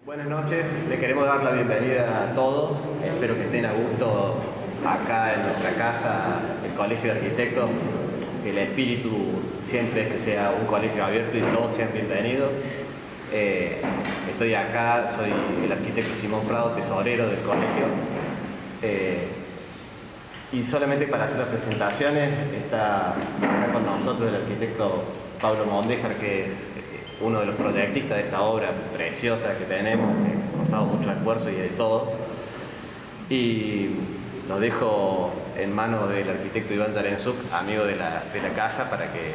Buenas noches, le queremos dar la bienvenida a todos. Espero que estén a gusto acá en nuestra casa, el Colegio de Arquitectos. El espíritu siempre es que sea un colegio abierto y todos sean bienvenidos. Estoy acá, soy el arquitecto Simón Prado, tesorero del colegio. Y solamente para hacer las presentaciones está acá con nosotros el arquitecto Pablo Mondejar, que es uno de los proyectistas de esta obra preciosa que tenemos, que ha costado mucho esfuerzo y de todo. Y lo dejo en manos del arquitecto Iván Yarenzuk, amigo de la casa, para que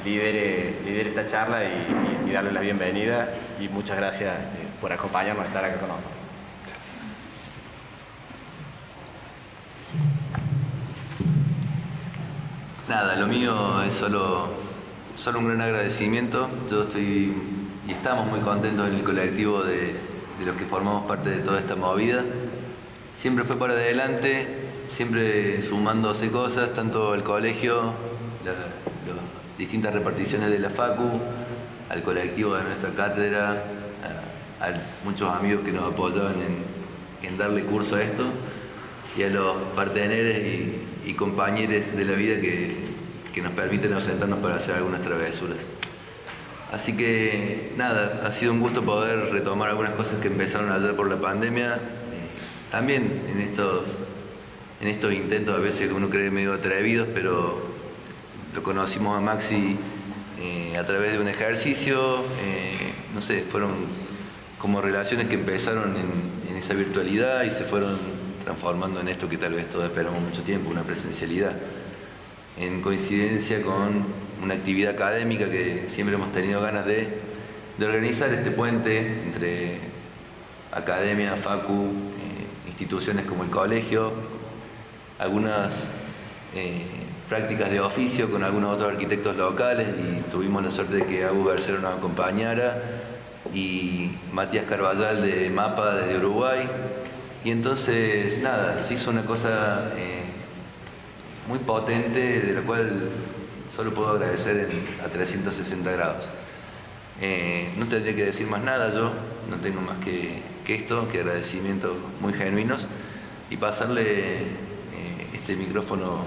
lidere esta charla y darle la bienvenida. Y muchas gracias por acompañarnos a estar acá con nosotros. Nada, lo mío es solo un gran agradecimiento. Yo estoy y estamos muy contentos en el colectivo de los que formamos parte de toda esta movida. Siempre fue para adelante, siempre sumándose cosas, tanto al colegio, las distintas reparticiones de la Facu, al colectivo de nuestra cátedra, a muchos amigos que nos apoyaban en darle curso a esto, y a los parteneros y compañeros de la vida que nos permiten ausentarnos para hacer algunas travesuras. Así que nada, ha sido un gusto poder retomar algunas cosas que empezaron ayer por la pandemia. También en estos intentos a veces que uno cree medio atrevidos, pero lo conocimos a Maxi a través de un ejercicio. No sé, fueron como relaciones que empezaron en esa virtualidad y se fueron transformando en esto que tal vez todos esperamos mucho tiempo, una presencialidad, en coincidencia con una actividad académica que siempre hemos tenido ganas de organizar, este puente entre academia, facu, instituciones como el colegio, algunas prácticas de oficio con algunos otros arquitectos locales, y tuvimos la suerte de que Agu Bercero nos acompañara y Matías Carballal de MAPA desde Uruguay. Y entonces, nada, se hizo una cosa muy potente, de la cual solo puedo agradecer a 360 grados. No tendría que decir más nada, yo no tengo más que esto, que agradecimientos muy genuinos, y pasarle este micrófono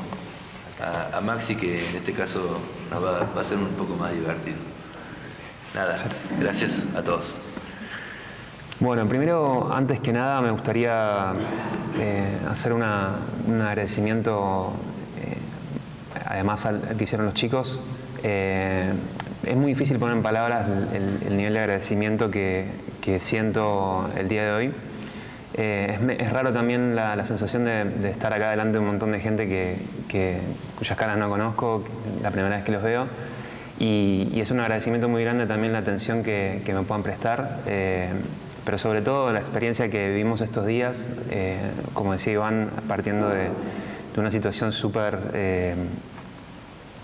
a Maxi, que en este caso nos va a ser un poco más divertido. Nada, gracias a todos. Bueno, primero, antes que nada, me gustaría hacer un agradecimiento, además al que hicieron los chicos. Es muy difícil poner en palabras el nivel de agradecimiento que siento el día de hoy. Es raro también la sensación de estar acá delante de un montón de gente cuyas caras no conozco, la primera vez que los veo. Y es un agradecimiento muy grande también la atención que me puedan prestar. Pero sobre todo la experiencia que vivimos estos días, como decía Iván, partiendo de una situación súper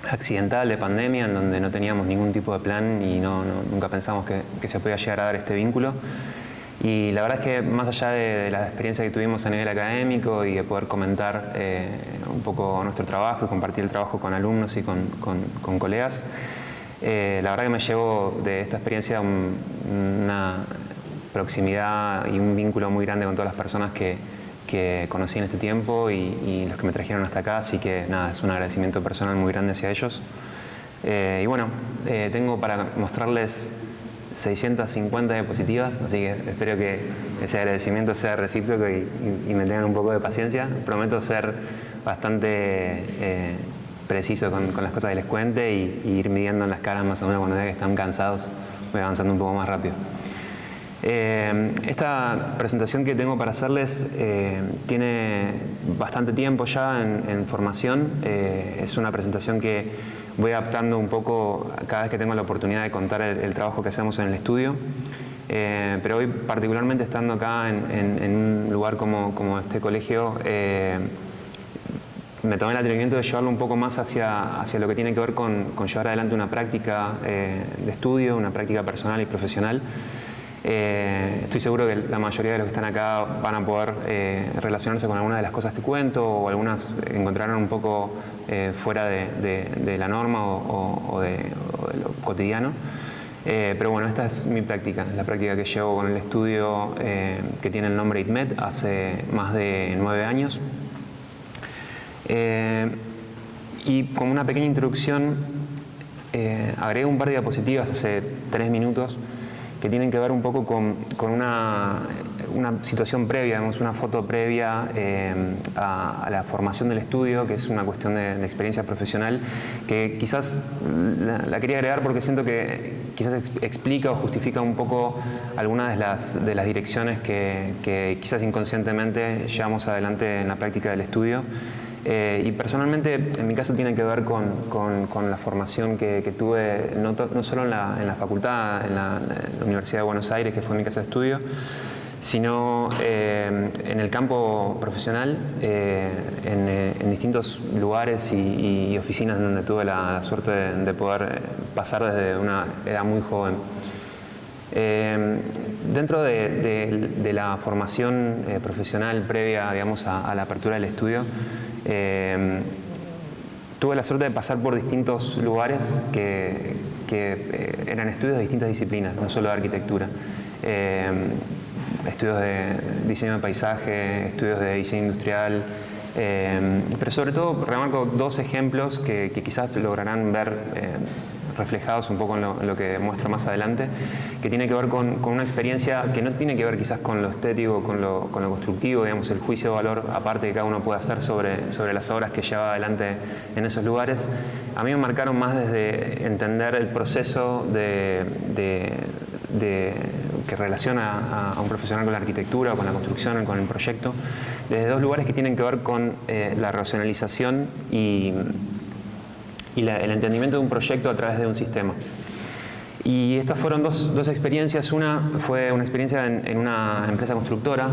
accidental de pandemia, en donde no teníamos ningún tipo de plan y nunca pensamos que se podía llegar a dar este vínculo. Y la verdad es que más allá de la experiencia que tuvimos a nivel académico y de poder comentar un poco nuestro trabajo y compartir el trabajo con alumnos y con colegas, la verdad que me llevo de esta experiencia una proximidad y un vínculo muy grande con todas las personas que conocí en este tiempo y los que me trajeron hasta acá, así que nada, es un agradecimiento personal muy grande hacia ellos. Y bueno, tengo para mostrarles 650 diapositivas, así que espero que ese agradecimiento sea recíproco y me tengan un poco de paciencia. Prometo ser bastante preciso con las cosas que les cuente y ir midiendo en las caras más o menos cuando vea que están cansados, voy avanzando un poco más rápido. Esta presentación que tengo para hacerles tiene bastante tiempo ya en formación. Es una presentación que voy adaptando un poco cada vez que tengo la oportunidad de contar el trabajo que hacemos en el estudio. Pero hoy, particularmente estando acá en un lugar como este colegio, me tomé el atrevimiento de llevarlo un poco más hacia lo que tiene que ver con llevar adelante una práctica de estudio, una práctica personal y profesional. Estoy seguro que la mayoría de los que están acá van a poder relacionarse con algunas de las cosas que cuento, o algunas encontrarán un poco fuera de la norma o de lo cotidiano. Pero bueno, esta es mi práctica, la práctica que llevo con el estudio que tiene el nombre ITMED hace más de 9 años. Y como una pequeña introducción, agregué un par de diapositivas hace 3 minutos que tienen que ver un poco con una situación previa, digamos, una foto previa a la formación del estudio, que es una cuestión de experiencia profesional, que quizás la quería agregar porque siento que quizás explica o justifica un poco algunas de las direcciones que quizás inconscientemente llevamos adelante en la práctica del estudio. Y personalmente, en mi caso, tiene que ver con la formación que tuve, no solo en la facultad, en la Universidad de Buenos Aires, que fue mi casa de estudio, sino en el campo profesional, en distintos lugares y oficinas donde tuve la suerte de poder pasar desde una edad muy joven. Dentro de la formación profesional previa, digamos, a la apertura del estudio, tuve la suerte de pasar por distintos lugares que eran estudios de distintas disciplinas, no solo de arquitectura. Estudios de diseño de paisaje, estudios de diseño industrial, pero sobre todo remarco 2 ejemplos que quizás lograrán ver reflejados un poco en lo que muestro más adelante, que tiene que ver con una experiencia que no tiene que ver quizás con lo estético, con lo constructivo, digamos, el juicio de valor aparte que cada uno puede hacer sobre las obras que lleva adelante en esos lugares. A mí me marcaron más desde entender el proceso que relaciona a un profesional con la arquitectura, o con la construcción, con el proyecto, desde 2 lugares que tienen que ver con la racionalización y el entendimiento de un proyecto a través de un sistema. Y estas fueron dos experiencias. Una fue una experiencia en una empresa constructora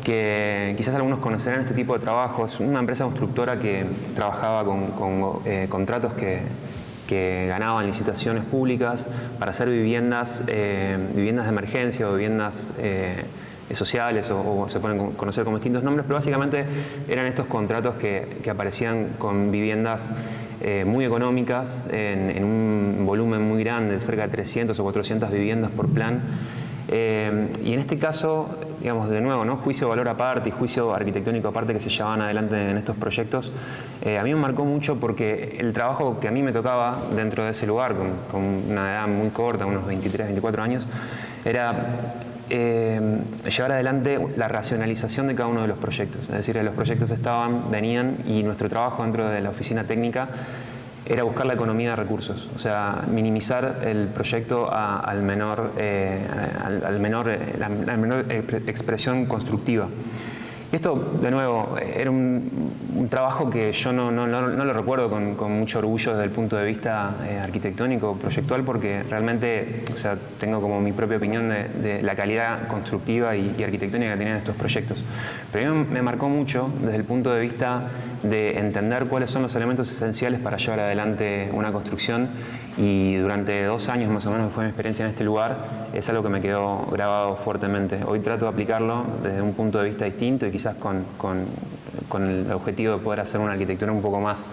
que quizás algunos conocerán este tipo de trabajos. Una empresa constructora que trabajaba con contratos que ganaban licitaciones públicas para hacer viviendas de emergencia o viviendas sociales, o se pueden conocer como distintos nombres, pero básicamente eran estos contratos que aparecían con viviendas muy económicas, en un volumen muy grande, cerca de 300 o 400 viviendas por plan. Y en este caso, digamos, de nuevo, ¿no? Juicio de valor aparte y juicio arquitectónico aparte que se llevaban adelante en estos proyectos, a mí me marcó mucho porque el trabajo que a mí me tocaba dentro de ese lugar, con una edad muy corta, unos 23, 24 años, era llevar adelante la racionalización de cada uno de los proyectos. Es decir, los proyectos venían y nuestro trabajo dentro de la oficina técnica era buscar la economía de recursos, o sea, minimizar el proyecto a la menor expresión constructiva. Y esto, de nuevo, era un trabajo que yo no lo recuerdo con mucho orgullo desde el punto de vista arquitectónico, proyectual, porque realmente, o sea, tengo como mi propia opinión de la calidad constructiva y arquitectónica que tenían estos proyectos. Pero a mí me marcó mucho desde el punto de vista de entender cuáles son los elementos esenciales para llevar adelante una construcción, y durante 2 años más o menos que fue mi experiencia en este lugar, es algo que me quedó grabado fuertemente. Hoy trato de aplicarlo desde un punto de vista distinto y quizás con el objetivo de poder hacer una arquitectura un poco más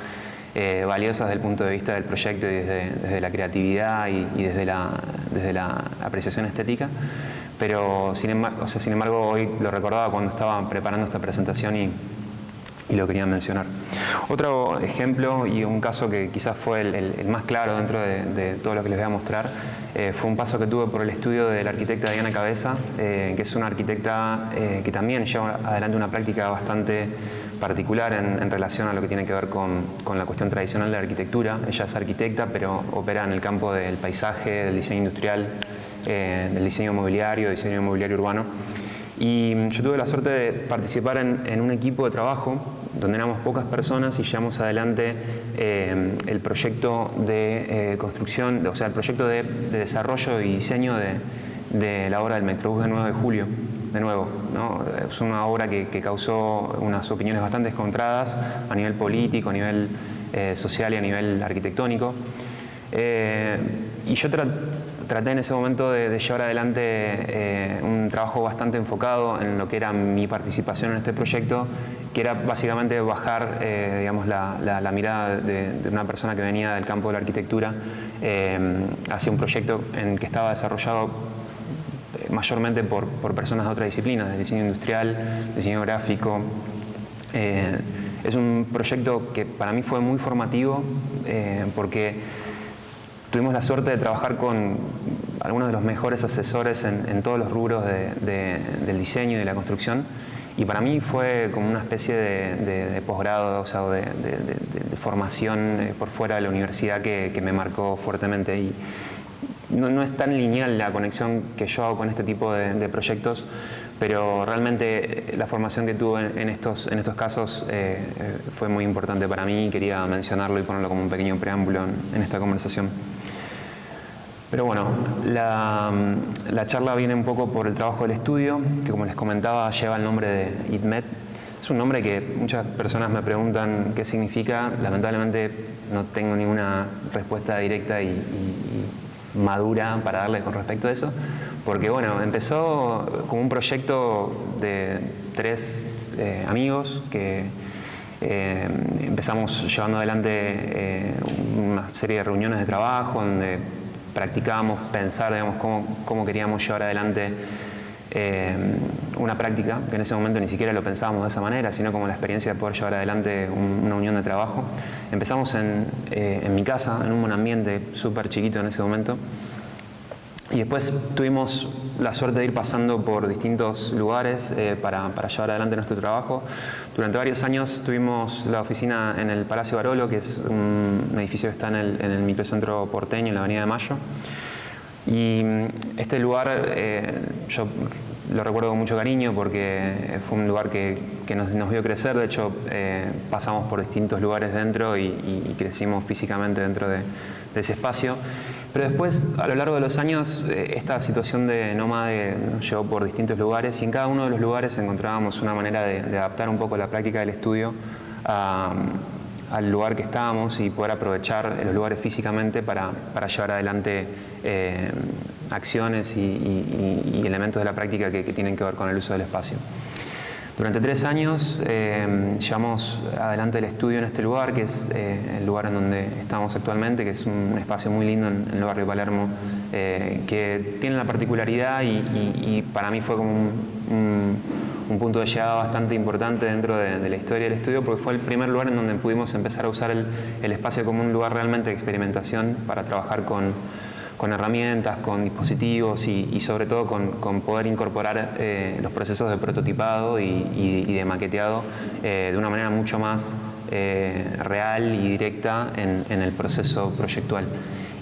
valiosa desde el punto de vista del proyecto y desde la creatividad y desde la apreciación estética. Pero sin embargo hoy lo recordaba cuando estaba preparando esta presentación y lo quería mencionar. Otro ejemplo y un caso que quizás fue el más claro dentro de todo lo que les voy a mostrar fue un paso que tuve por el estudio de la arquitecta Diana Cabeza, que es una arquitecta que también lleva adelante una práctica bastante particular en relación a lo que tiene que ver con la cuestión tradicional de la arquitectura. Ella es arquitecta, pero opera en el campo del paisaje, del diseño industrial, del diseño mobiliario urbano. Y yo tuve la suerte de participar en un equipo de trabajo donde éramos pocas personas y llevamos adelante el proyecto de construcción, o sea, el proyecto de desarrollo y diseño de la obra del Metrobús de 9 de Julio. De nuevo, ¿no? Es una obra que causó unas opiniones bastante encontradas a nivel político, a nivel social y a nivel arquitectónico. Y yo traté en ese momento de llevar adelante un trabajo bastante enfocado en lo que era mi participación en este proyecto, que era básicamente bajar digamos, la mirada de una persona que venía del campo de la arquitectura hacia un proyecto en que estaba desarrollado mayormente por personas de otras disciplinas, de diseño industrial, diseño gráfico. Es un proyecto que para mí fue muy formativo porque tuvimos la suerte de trabajar con algunos de los mejores asesores en todos los rubros del diseño y de la construcción, y para mí fue como una especie de posgrado, o sea, de formación por fuera de la universidad que me marcó fuertemente. Y no es tan lineal la conexión que yo hago con este tipo de proyectos, pero realmente la formación que tuve en estos casos fue muy importante para mí y quería mencionarlo y ponerlo como un pequeño preámbulo en esta conversación. Pero bueno, la charla viene un poco por el trabajo del estudio, que como les comentaba lleva el nombre de ITMET. Es un nombre que muchas personas me preguntan qué significa. Lamentablemente no tengo ninguna respuesta directa y madura para darles con respecto a eso, porque bueno, empezó como un proyecto de 3 amigos que empezamos llevando adelante una serie de reuniones de trabajo donde practicábamos pensar, digamos, cómo queríamos llevar adelante una práctica, que en ese momento ni siquiera lo pensábamos de esa manera, sino como la experiencia de poder llevar adelante una unión de trabajo. Empezamos en mi casa, en un ambiente súper chiquito en ese momento, y después tuvimos la suerte de ir pasando por distintos lugares para llevar adelante nuestro trabajo. Durante varios años tuvimos la oficina en el Palacio Barolo, que es un edificio que está en el microcentro porteño, en la Avenida de Mayo. Y este lugar yo lo recuerdo con mucho cariño porque fue un lugar que nos vio crecer. De hecho, pasamos por distintos lugares dentro y crecimos físicamente dentro de ese espacio. Pero después, a lo largo de los años, esta situación de nómade nos llevó por distintos lugares y en cada uno de los lugares encontrábamos una manera de adaptar un poco la práctica del estudio al lugar que estábamos y poder aprovechar los lugares físicamente para llevar adelante acciones y elementos de la práctica que tienen que ver con el uso del espacio. Durante 3 años llevamos adelante el estudio en este lugar, que es el lugar en donde estamos actualmente, que es un espacio muy lindo en el barrio Palermo, que tiene la particularidad y para mí fue como un punto de llegada bastante importante dentro de la historia del estudio, porque fue el primer lugar en donde pudimos empezar a usar el espacio como un lugar realmente de experimentación para trabajar con herramientas, con dispositivos y sobre todo con poder incorporar los procesos de prototipado y de maqueteado de una manera mucho más real y directa en el proceso proyectual.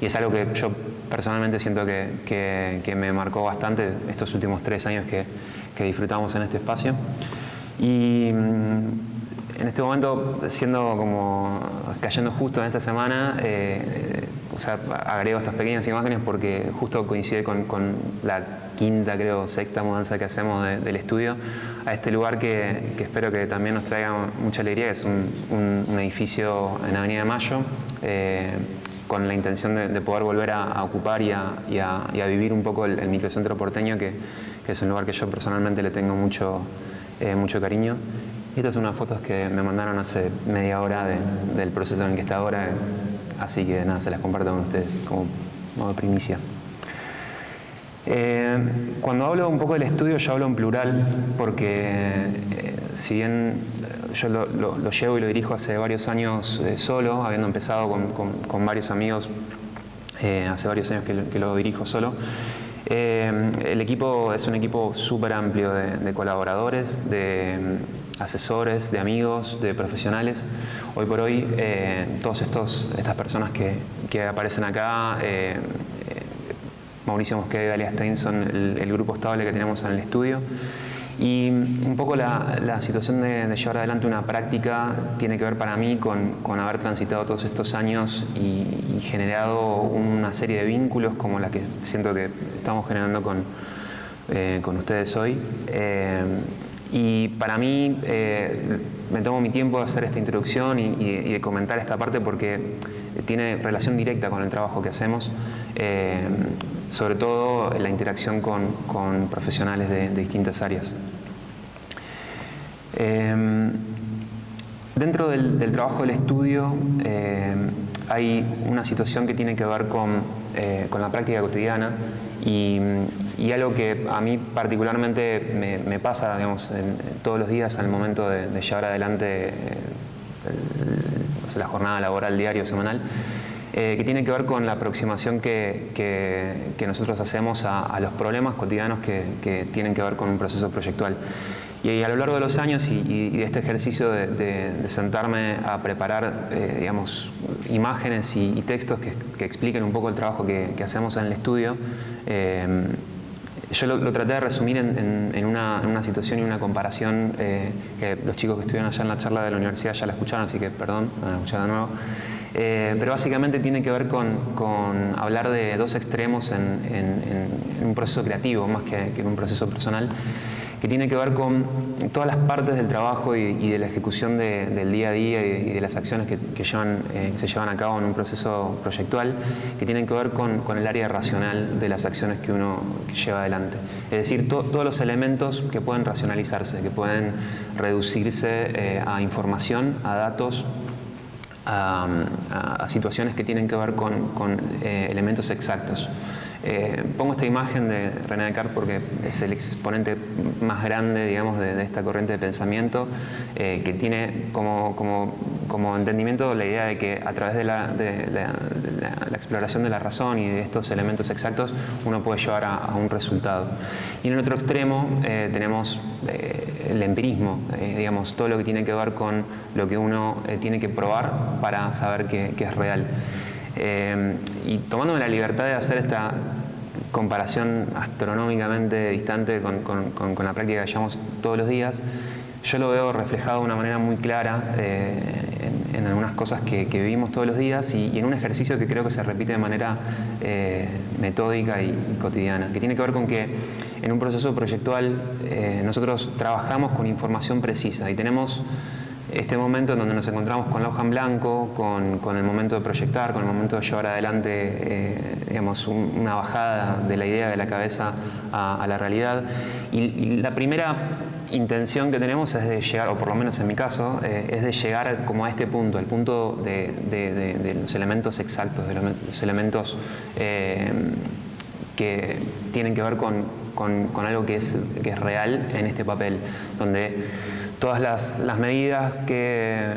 Y es algo que yo personalmente siento que me marcó bastante estos últimos 3 años que disfrutamos en este espacio. Y en este momento, cayendo justo en esta semana, o sea, agrego estas pequeñas imágenes porque justo coincide con la 5ª, creo, 6ª mudanza que hacemos del estudio a este lugar que espero que también nos traiga mucha alegría, que es un edificio en Avenida de Mayo, con la intención de poder volver a ocupar y a vivir un poco el microcentro porteño, que es un lugar que yo personalmente le tengo mucho cariño. Estas son unas fotos que me mandaron hace media hora del proceso en el que está ahora, así que nada, se las comparto con ustedes como modo de primicia. Cuando hablo un poco del estudio, yo hablo en plural porque si bien yo lo llevo y lo dirijo hace varios años solo, habiendo empezado con varios amigos, hace varios años que lo dirijo solo, el equipo es un equipo súper amplio de colaboradores, de asesores, de amigos, de profesionales. Hoy por hoy, todas estas personas que aparecen acá, Mauricio Mosqueda y Dalia Steinson, el grupo estable que tenemos en el estudio. Y un poco la situación de llevar adelante una práctica tiene que ver para mí con haber transitado todos estos años y generado una serie de vínculos como la que siento que estamos generando con ustedes hoy. Y para mí me tomo mi tiempo de hacer esta introducción y de comentar esta parte porque tiene relación directa con el trabajo que hacemos. sobre todo la interacción con profesionales de distintas áreas. Dentro del trabajo del estudio hay una situación que tiene que ver con la práctica cotidiana y algo que a mí particularmente me pasa, digamos, todos los días al momento de llevar adelante la jornada laboral diaria o semanal, que tiene que ver con la aproximación que nosotros hacemos a los problemas cotidianos que tienen que ver con un proceso proyectual. Y a lo largo de los años y de este ejercicio de sentarme a preparar digamos, imágenes y textos que expliquen un poco el trabajo que hacemos en el estudio, yo lo traté de resumir en una situación y una comparación que los chicos que estuvieron allá en la charla de la universidad ya la escucharon, así que perdón, van a escuchar de nuevo. Pero básicamente tiene que ver con hablar de dos extremos en un proceso creativo más que en un proceso personal, que tiene que ver con todas las partes del trabajo y de la ejecución del día a día y de las acciones que se llevan a cabo en un proceso proyectual, que tienen que ver con el área racional de las acciones que uno lleva adelante. Es decir, todos los elementos que pueden racionalizarse, que pueden reducirse a información, a datos, a situaciones que tienen que ver con elementos exactos. Pongo esta imagen de René Descartes porque es el exponente más grande, digamos, de esta corriente de pensamiento, que tiene como entendimiento la idea de que a través de la exploración de la razón y de estos elementos exactos uno puede llevar a un resultado. Y en el otro extremo tenemos el empirismo, digamos, todo lo que tiene que ver con lo que uno tiene que probar para saber que es real. Y tomándome la libertad de hacer esta comparación astronómicamente distante con la práctica que llevamos todos los días, yo lo veo reflejado de una manera muy clara en algunas cosas que vivimos todos los días y en un ejercicio que creo que se repite de manera metódica y cotidiana, que tiene que ver con que en un proceso proyectual nosotros trabajamos con información precisa y tenemos este momento en donde nos encontramos con la hoja en blanco, con el momento de proyectar, con el momento de llevar adelante digamos, una bajada de la idea de la cabeza a la realidad. Y la primera intención que tenemos es de llegar, o por lo menos en mi caso, es de llegar como a este punto, el punto de los elementos exactos, de los elementos que tienen que ver con algo que es real en este papel, donde todas las medidas que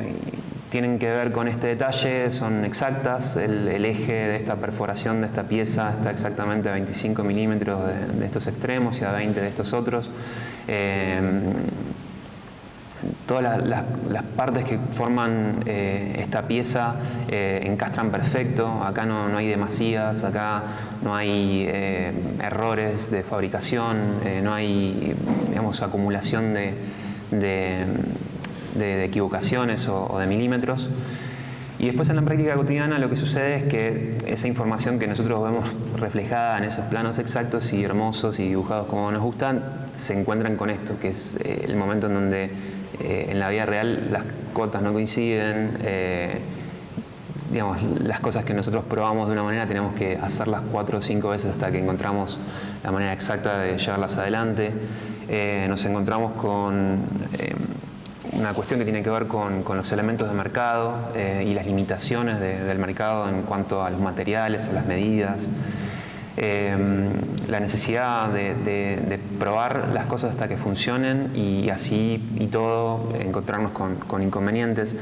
tienen que ver con este detalle son exactas. El eje de esta perforación de esta pieza está exactamente a 25 milímetros de estos extremos y a 20 de estos otros. Todas las partes que forman esta pieza encastran perfecto. Acá no hay demasías, acá no hay errores de fabricación, no hay, digamos, acumulación de equivocaciones o de milímetros. Y después en la práctica cotidiana lo que sucede es que esa información que nosotros vemos reflejada en esos planos exactos y hermosos y dibujados como nos gustan, se encuentran con esto, que es el momento en donde en la vida real las cotas no coinciden, digamos, las cosas que nosotros probamos de una manera tenemos que hacerlas 4 o 5 veces hasta que encontramos la manera exacta de llevarlas adelante. Nos encontramos con una cuestión que tiene que ver con los elementos de mercado y las limitaciones del mercado en cuanto a los materiales, a las medidas, la necesidad de probar las cosas hasta que funcionen y así y todo encontrarnos con inconvenientes.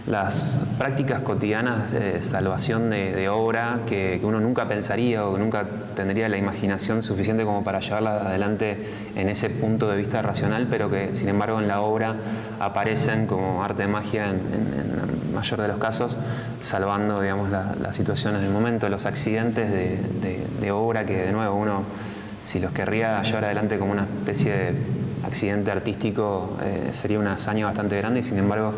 Las prácticas cotidianas de salvación de obra que uno nunca pensaría o que nunca tendría la imaginación suficiente como para llevarla adelante en ese punto de vista racional, pero que sin embargo en la obra aparecen como arte de magia en el mayor de los casos, salvando, digamos, las situaciones del momento, los accidentes de obra que de nuevo uno, si los querría llevar adelante como una especie de accidente artístico, sería una hazaña bastante grande y sin embargo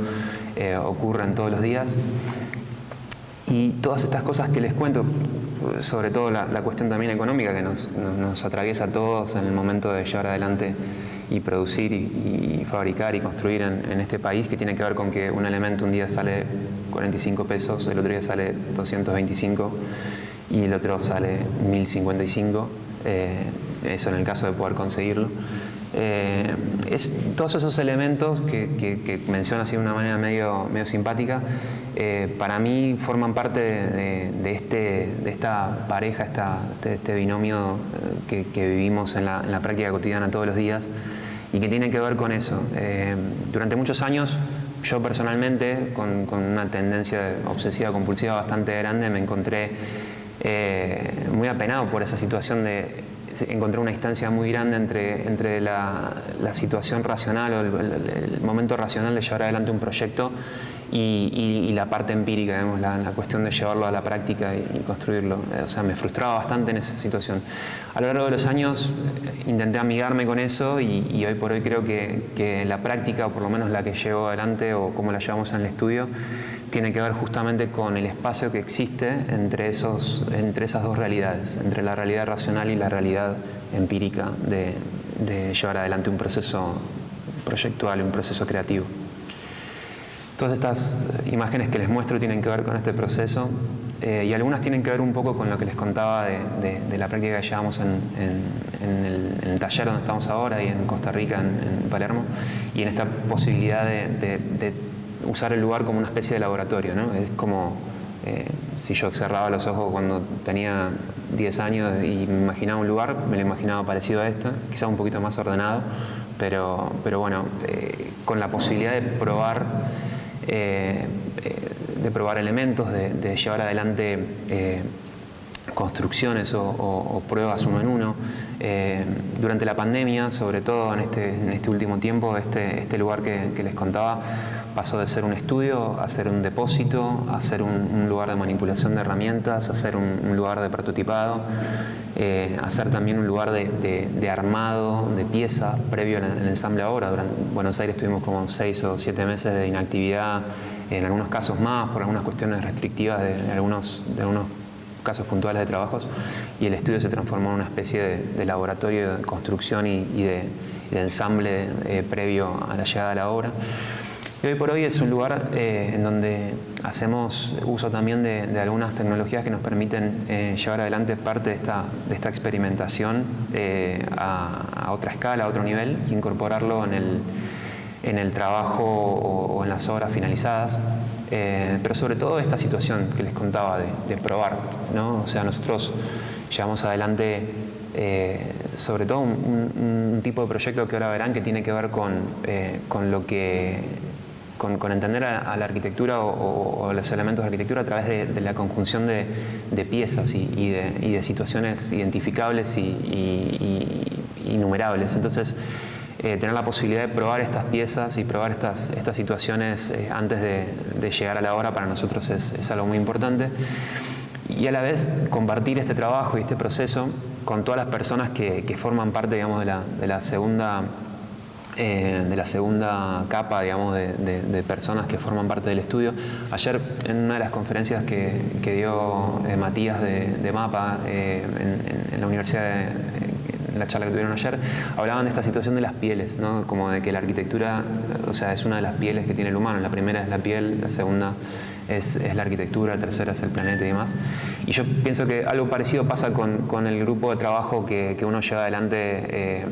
ocurren todos los días. Y todas estas cosas que les cuento, sobre todo la cuestión también económica que nos atraviesa a todos en el momento de llevar adelante y producir y fabricar y construir en este país, que tiene que ver con que un elemento un día sale 45 pesos, el otro día sale 225 y el otro sale 1055, eso en el caso de poder conseguirlo. Todos esos elementos que menciono así de una manera medio simpática, para mí forman parte de esta pareja, este binomio que vivimos en la práctica cotidiana todos los días y que tiene que ver con eso. Durante muchos años, yo personalmente, con una tendencia obsesiva compulsiva bastante grande, me encontré muy apenado por esa situación encontré una distancia muy grande entre la situación racional o el momento racional de llevar adelante un proyecto y la parte empírica, digamos, la cuestión de llevarlo a la práctica y construirlo. O sea, me frustraba bastante en esa situación. A lo largo de los años intenté amigarme con eso y hoy por hoy creo que la práctica, o por lo menos la que llevo adelante o como la llevamos en el estudio, tiene que ver justamente con el espacio que existe entre esas dos realidades, entre la realidad racional y la realidad empírica de llevar adelante un proceso proyectual, un proceso creativo. Todas estas imágenes que les muestro tienen que ver con este proceso y algunas tienen que ver un poco con lo que les contaba de la práctica que llevamos en el taller donde estamos ahora y en Costa Rica, en Palermo, y en esta posibilidad de usar el lugar como una especie de laboratorio, ¿no? Es como si yo cerraba los ojos cuando tenía 10 años y me imaginaba un lugar, me lo imaginaba parecido a este, quizá un poquito más ordenado, pero bueno, con la posibilidad de probar elementos, de llevar adelante construcciones o pruebas uno en uno. Durante la pandemia, sobre todo en este último tiempo, este lugar que les contaba pasó de ser un estudio a ser un depósito, a ser un lugar de manipulación de herramientas, a ser un lugar de prototipado, a ser también un lugar de armado de piezas previo al ensamble ahora. En Buenos Aires tuvimos como 6 o 7 meses de inactividad, en algunos casos más, por algunas cuestiones restrictivas de algunos casos puntuales de trabajos, y el estudio se transformó en una especie de laboratorio de construcción y de ensamble previo a la llegada de la obra. Y hoy por hoy es un lugar en donde hacemos uso también de algunas tecnologías que nos permiten llevar adelante parte de esta experimentación a otra escala, a otro nivel, y incorporarlo en el trabajo o en las obras finalizadas. Pero sobre todo esta situación que les contaba de probar, ¿no? O sea, nosotros llevamos adelante sobre todo un tipo de proyecto que ahora verán que tiene que ver con entender a la arquitectura o los elementos de arquitectura a través de la conjunción de piezas y de situaciones identificables y numerables. Entonces, tener la posibilidad de probar estas piezas y probar estas situaciones antes de llegar a la obra para nosotros es algo muy importante. Y a la vez compartir este trabajo y este proceso con todas las personas que forman parte, digamos, de la segunda capa, digamos, de personas que forman parte del estudio. Ayer, en una de las conferencias que dio Matías de MAPA en la universidad en la charla que tuvieron ayer, hablaban de esta situación de las pieles, ¿no? Como de que la arquitectura, o sea, es una de las pieles que tiene el humano. La primera es la piel, la segunda es la arquitectura, la tercera es el planeta y demás. Y yo pienso que algo parecido pasa con el grupo de trabajo que uno lleva adelante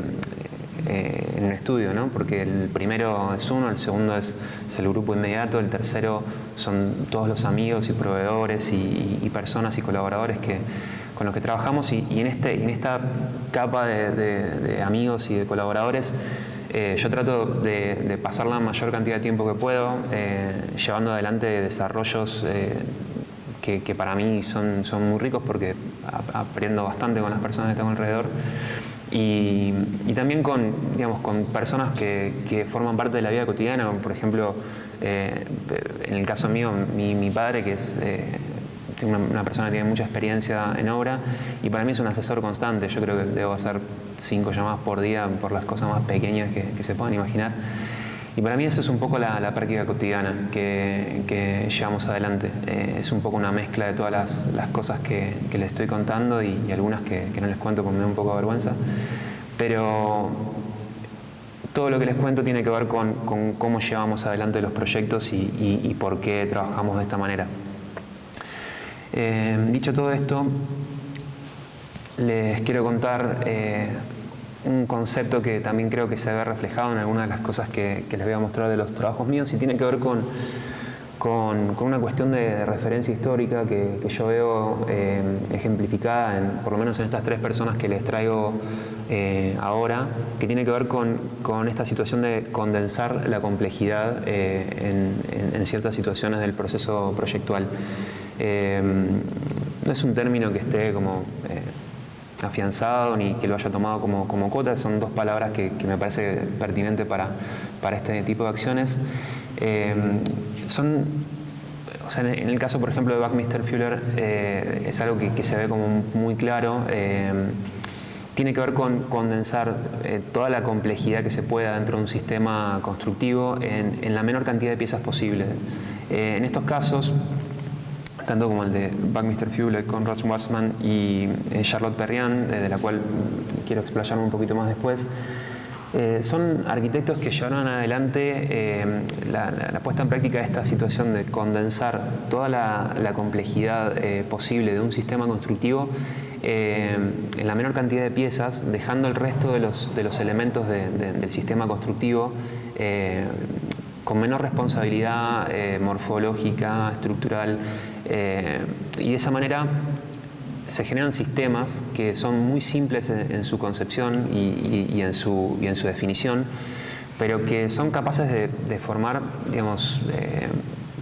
en un estudio, ¿no? Porque el primero es uno, el segundo es el grupo inmediato, el tercero son todos los amigos y proveedores y personas y colaboradores con los que trabajamos, y en esta capa de amigos y de colaboradores yo trato de pasar la mayor cantidad de tiempo que puedo llevando adelante desarrollos que para mí son muy ricos porque aprendo bastante con las personas que tengo alrededor. Y también con personas que forman parte de la vida cotidiana. Por ejemplo, en el caso mío, mi padre, que es una persona que tiene mucha experiencia en obra, y para mí es un asesor constante. Yo creo que debo hacer 5 llamadas por día por las cosas más pequeñas que se puedan imaginar. Y para mí eso es un poco la práctica cotidiana que llevamos adelante. Es un poco una mezcla de todas las cosas que les estoy contando y algunas que no les cuento porque me da un poco de vergüenza. Pero todo lo que les cuento tiene que ver con cómo llevamos adelante los proyectos y por qué trabajamos de esta manera. Dicho todo esto, les quiero contar un concepto que también creo que se ve reflejado en algunas de las cosas que les voy a mostrar de los trabajos míos, y tiene que ver con una cuestión de referencia histórica que yo veo ejemplificada, por lo menos en estas 3 personas que les traigo ahora, que tiene que ver con esta situación de condensar la complejidad en ciertas situaciones del proceso proyectual. No es un término que esté como afianzado ni que lo haya tomado como cuota, son 2 palabras que me parece pertinente para este tipo de acciones. O sea, en el caso, por ejemplo, de Buckminster Fuller, es algo que se ve como muy claro. Tiene que ver con condensar toda la complejidad que se pueda dentro de un sistema constructivo en la menor cantidad de piezas posible. En estos casos, tanto como el de Buckminster Fuller, Konrad Schwarzman y Charlotte Perriand, de la cual quiero explayarme un poquito más después, son arquitectos que llevaron adelante la puesta en práctica de esta situación de condensar toda la complejidad posible de un sistema constructivo en la menor cantidad de piezas, dejando el resto de los elementos del sistema constructivo con menor responsabilidad morfológica, estructural, y de esa manera se generan sistemas que son muy simples en su concepción y en su definición, pero que son capaces de formar, digamos,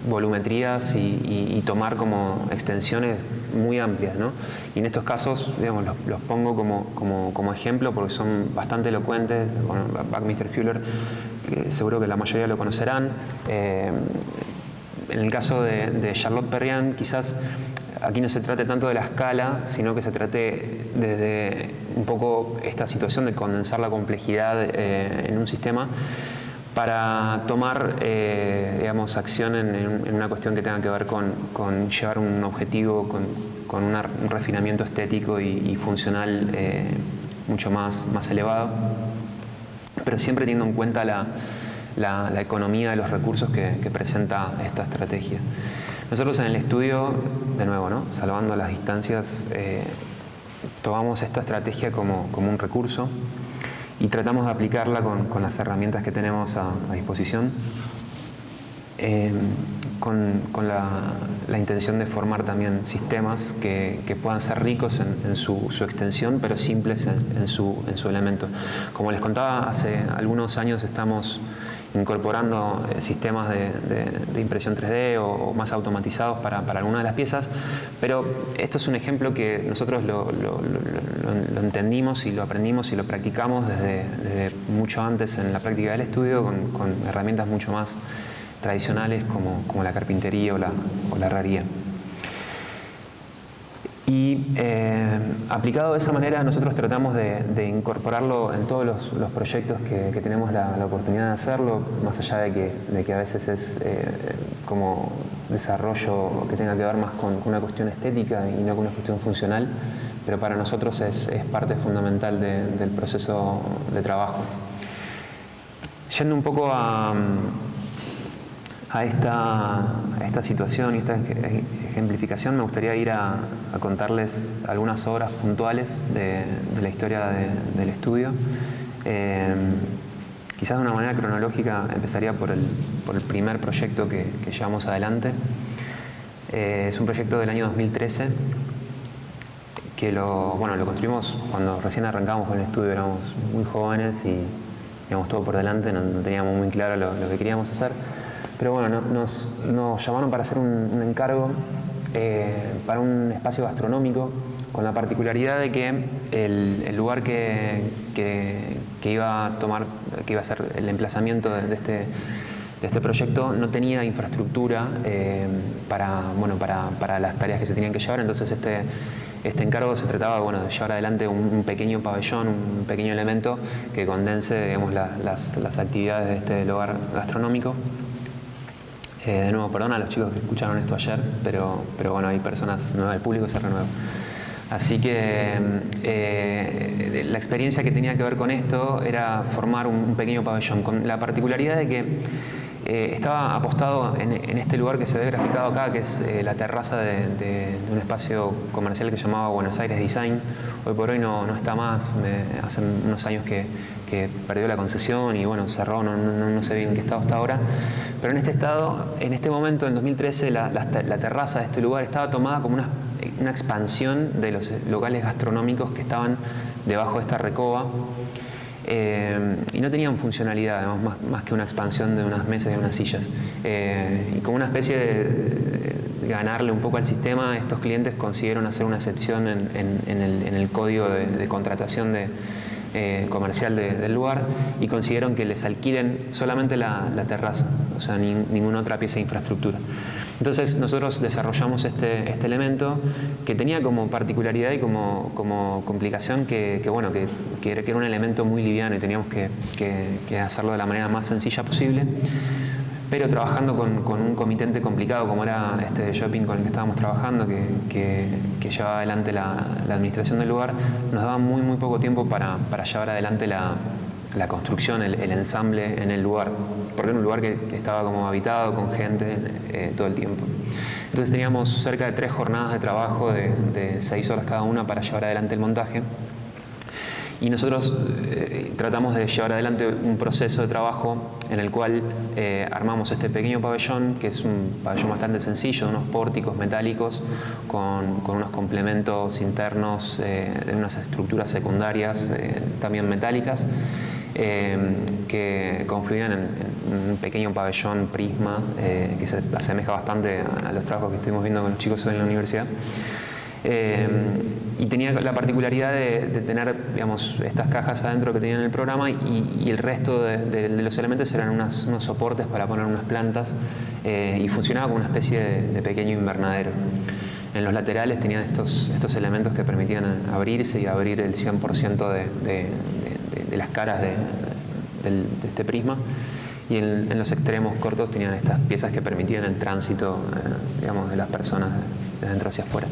volumetrías y tomar como extensiones muy amplias, ¿no? Y en estos casos, digamos, los pongo como ejemplo porque son bastante elocuentes. Bueno, Buckminster Fuller, seguro que la mayoría lo conocerán. En el caso de Charlotte Perriand, quizás aquí no se trate tanto de la escala, sino que se trate desde un poco esta situación de condensar la complejidad en un sistema para tomar, digamos, acción en una cuestión que tenga que ver con llevar un objetivo, con un refinamiento estético y funcional mucho más elevado, pero siempre teniendo en cuenta la economía de los recursos que presenta esta estrategia. Nosotros en el estudio, de nuevo, ¿no?, salvando las distancias, tomamos esta estrategia como un recurso y tratamos de aplicarla con las herramientas que tenemos a disposición, con la intención de formar también sistemas que puedan ser ricos en su extensión, pero simples en su elemento. Como les contaba, hace algunos años estamos incorporando sistemas de impresión 3D o más automatizados para algunas de las piezas, pero esto es un ejemplo que nosotros lo entendimos y lo aprendimos y lo practicamos desde mucho antes en la práctica del estudio con herramientas mucho más tradicionales como la carpintería o la herrería. Y aplicado de esa manera, nosotros tratamos de incorporarlo en todos los proyectos que tenemos la oportunidad de hacerlo, más allá de que a veces es como desarrollo que tenga que ver más con una cuestión estética y no con una cuestión funcional, pero para nosotros es parte fundamental del proceso de trabajo. Yendo un poco a esta situación y esta ejemplificación, me gustaría ir a contarles algunas obras puntuales de la historia del estudio. Quizás de una manera cronológica empezaría por el primer proyecto que llevamos adelante. Es un proyecto del año 2013 que lo construimos cuando recién arrancamos con el estudio. Éramos muy jóvenes y teníamos todo por delante, no teníamos muy claro lo que queríamos hacer. Pero bueno, nos llamaron para hacer un encargo para un espacio gastronómico, con la particularidad de que el lugar que iba a ser el emplazamiento de este proyecto no tenía infraestructura para las tareas que se tenían que llevar. Entonces este encargo se trataba de llevar adelante un pequeño pabellón, un pequeño elemento que condense, digamos, las actividades de este lugar gastronómico. De nuevo, perdón a los chicos que escucharon esto ayer, pero bueno, hay personas nuevas, el público se renueva. Así que la experiencia que tenía que ver con esto era formar un pequeño pabellón, con la particularidad de que estaba apostado en este lugar que se ve graficado acá, que es la terraza de un espacio comercial que se llamaba Buenos Aires Design. Hoy por hoy no está más, hace unos años que perdió la concesión y bueno, cerró, no sé bien en qué estado está ahora. Pero en este estado, en este momento, en 2013, la terraza de este lugar estaba tomada como una expansión de los locales gastronómicos que estaban debajo de esta recoba. Y no tenían funcionalidad, además, más que una expansión de unas mesas y unas sillas. Y como una especie de ganarle un poco al sistema, estos clientes consiguieron hacer una excepción en el código de contratación comercial del lugar y consiguieron que les alquilen solamente la terraza, o sea, ninguna otra pieza de infraestructura. Entonces nosotros desarrollamos este elemento que tenía como particularidad y como complicación que era un elemento muy liviano y teníamos que hacerlo de la manera más sencilla posible, pero trabajando con un comitente complicado como era este shopping con el que estábamos trabajando, que llevaba adelante la administración del lugar. Nos daba muy poco tiempo para llevar adelante la construcción, el ensamble en el lugar, porque era un lugar que estaba como habitado con gente todo el tiempo. Entonces teníamos cerca de 3 jornadas de trabajo de 6 horas cada una para llevar adelante el montaje. Y nosotros tratamos de llevar adelante un proceso de trabajo en el cual armamos este pequeño pabellón, que es un pabellón bastante sencillo, unos pórticos metálicos con unos complementos internos de unas estructuras secundarias también metálicas, que confluían en un pequeño pabellón prisma que se asemeja bastante a los trabajos que estuvimos viendo con los chicos hoy en la universidad. Y tenía la particularidad de tener, digamos, estas cajas adentro que tenían el programa y el resto de los elementos eran unos soportes para poner unas plantas y funcionaba como una especie de pequeño invernadero. En los laterales tenían estos elementos que permitían abrirse y abrir el 100% de las caras de este prisma. Y en los extremos cortos tenían estas piezas que permitían el tránsito, digamos, de las personas de adentro hacia afuera.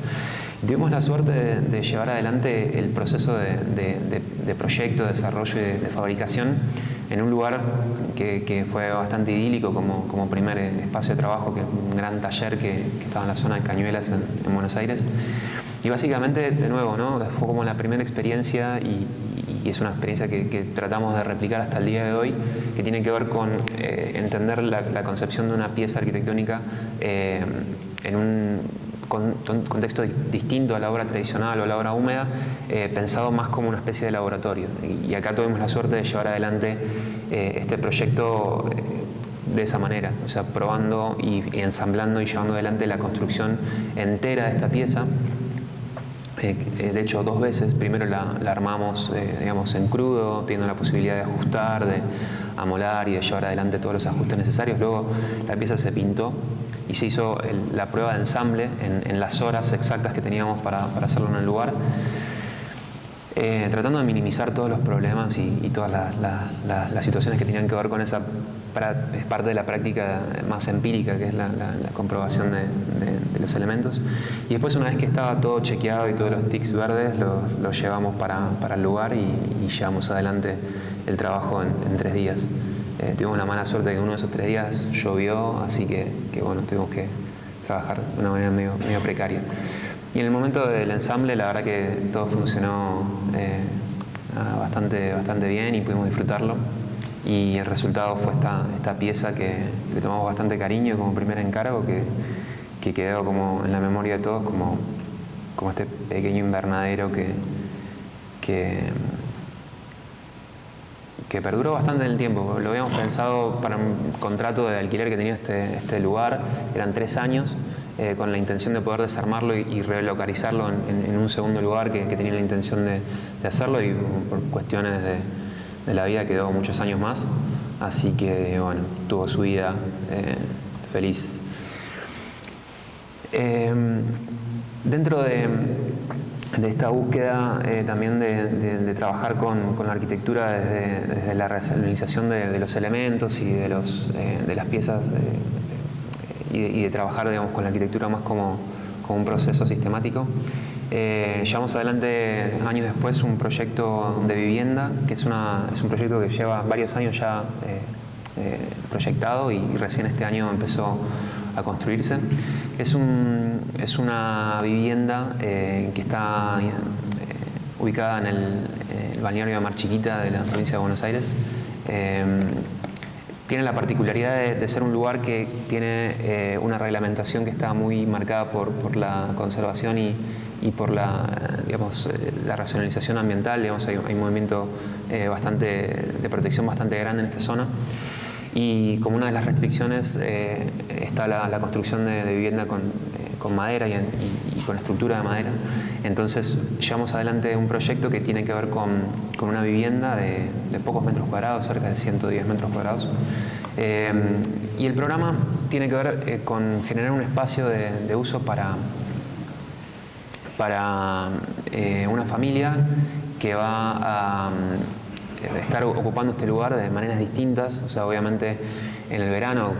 Y tuvimos la suerte de llevar adelante el proceso de proyecto, de desarrollo y de fabricación en un lugar que fue bastante idílico como primer espacio de trabajo, que es un gran taller que estaba en la zona de Cañuelas en Buenos Aires. Y básicamente, de nuevo, ¿no? Fue como la primera experiencia y es una experiencia que tratamos de replicar hasta el día de hoy, que tiene que ver con entender la concepción de una pieza arquitectónica en un contexto distinto a la obra tradicional o a la obra húmeda, pensado más como una especie de laboratorio. Y acá tuvimos la suerte de llevar adelante este proyecto de esa manera, o sea, probando y ensamblando y llevando adelante la construcción entera de esta pieza. De hecho, 2 veces. Primero la armamos digamos, en crudo, teniendo la posibilidad de ajustar, de amolar y de llevar adelante todos los ajustes necesarios. Luego la pieza se pintó y se hizo la prueba de ensamble en las horas exactas que teníamos para hacerlo en el lugar, tratando de minimizar todos los problemas y todas las situaciones que tenían que ver con esa es parte de la práctica más empírica, que es la comprobación de los elementos. Y después, una vez que estaba todo chequeado y todos los tics verdes, los llevamos para el lugar y llevamos adelante el trabajo en 3 días. Tuvimos la mala suerte de que uno de esos 3 días llovió, así que bueno, tuvimos que trabajar de una manera medio precaria. Y en el momento del ensamble, la verdad que todo funcionó bastante bien y pudimos disfrutarlo. Y el resultado fue esta pieza que le tomamos bastante cariño como primer encargo, que quedó como en la memoria de todos como este pequeño invernadero que perduró bastante en el tiempo. Lo habíamos pensado para un contrato de alquiler que tenía este lugar, eran 3 años, con la intención de poder desarmarlo y relocalizarlo en un segundo lugar que tenía la intención de hacerlo, y por cuestiones de la vida quedó muchos años más, así que bueno, tuvo su vida feliz. Dentro de esta búsqueda también de trabajar con la arquitectura desde la racionalización de los elementos y de las piezas y de trabajar, digamos, con la arquitectura más como un proceso sistemático. Llevamos adelante años después un proyecto de vivienda, que es un proyecto que lleva varios años ya proyectado y recién este año empezó a construirse. Es una vivienda que está ubicada en el balneario de Mar Chiquita de la provincia de Buenos Aires. Tiene la particularidad de ser un lugar que tiene una reglamentación que está muy marcada por la conservación y por la racionalización ambiental. Digamos, hay un movimiento de protección bastante grande en esta zona. Y como una de las restricciones está la construcción de vivienda con madera y con estructura de madera. Entonces llevamos adelante un proyecto que tiene que ver con una vivienda de pocos metros cuadrados, cerca de 110 metros cuadrados. Y el programa tiene que ver con generar un espacio de uso para una familia que va a estar ocupando este lugar de maneras distintas. O sea, obviamente en el verano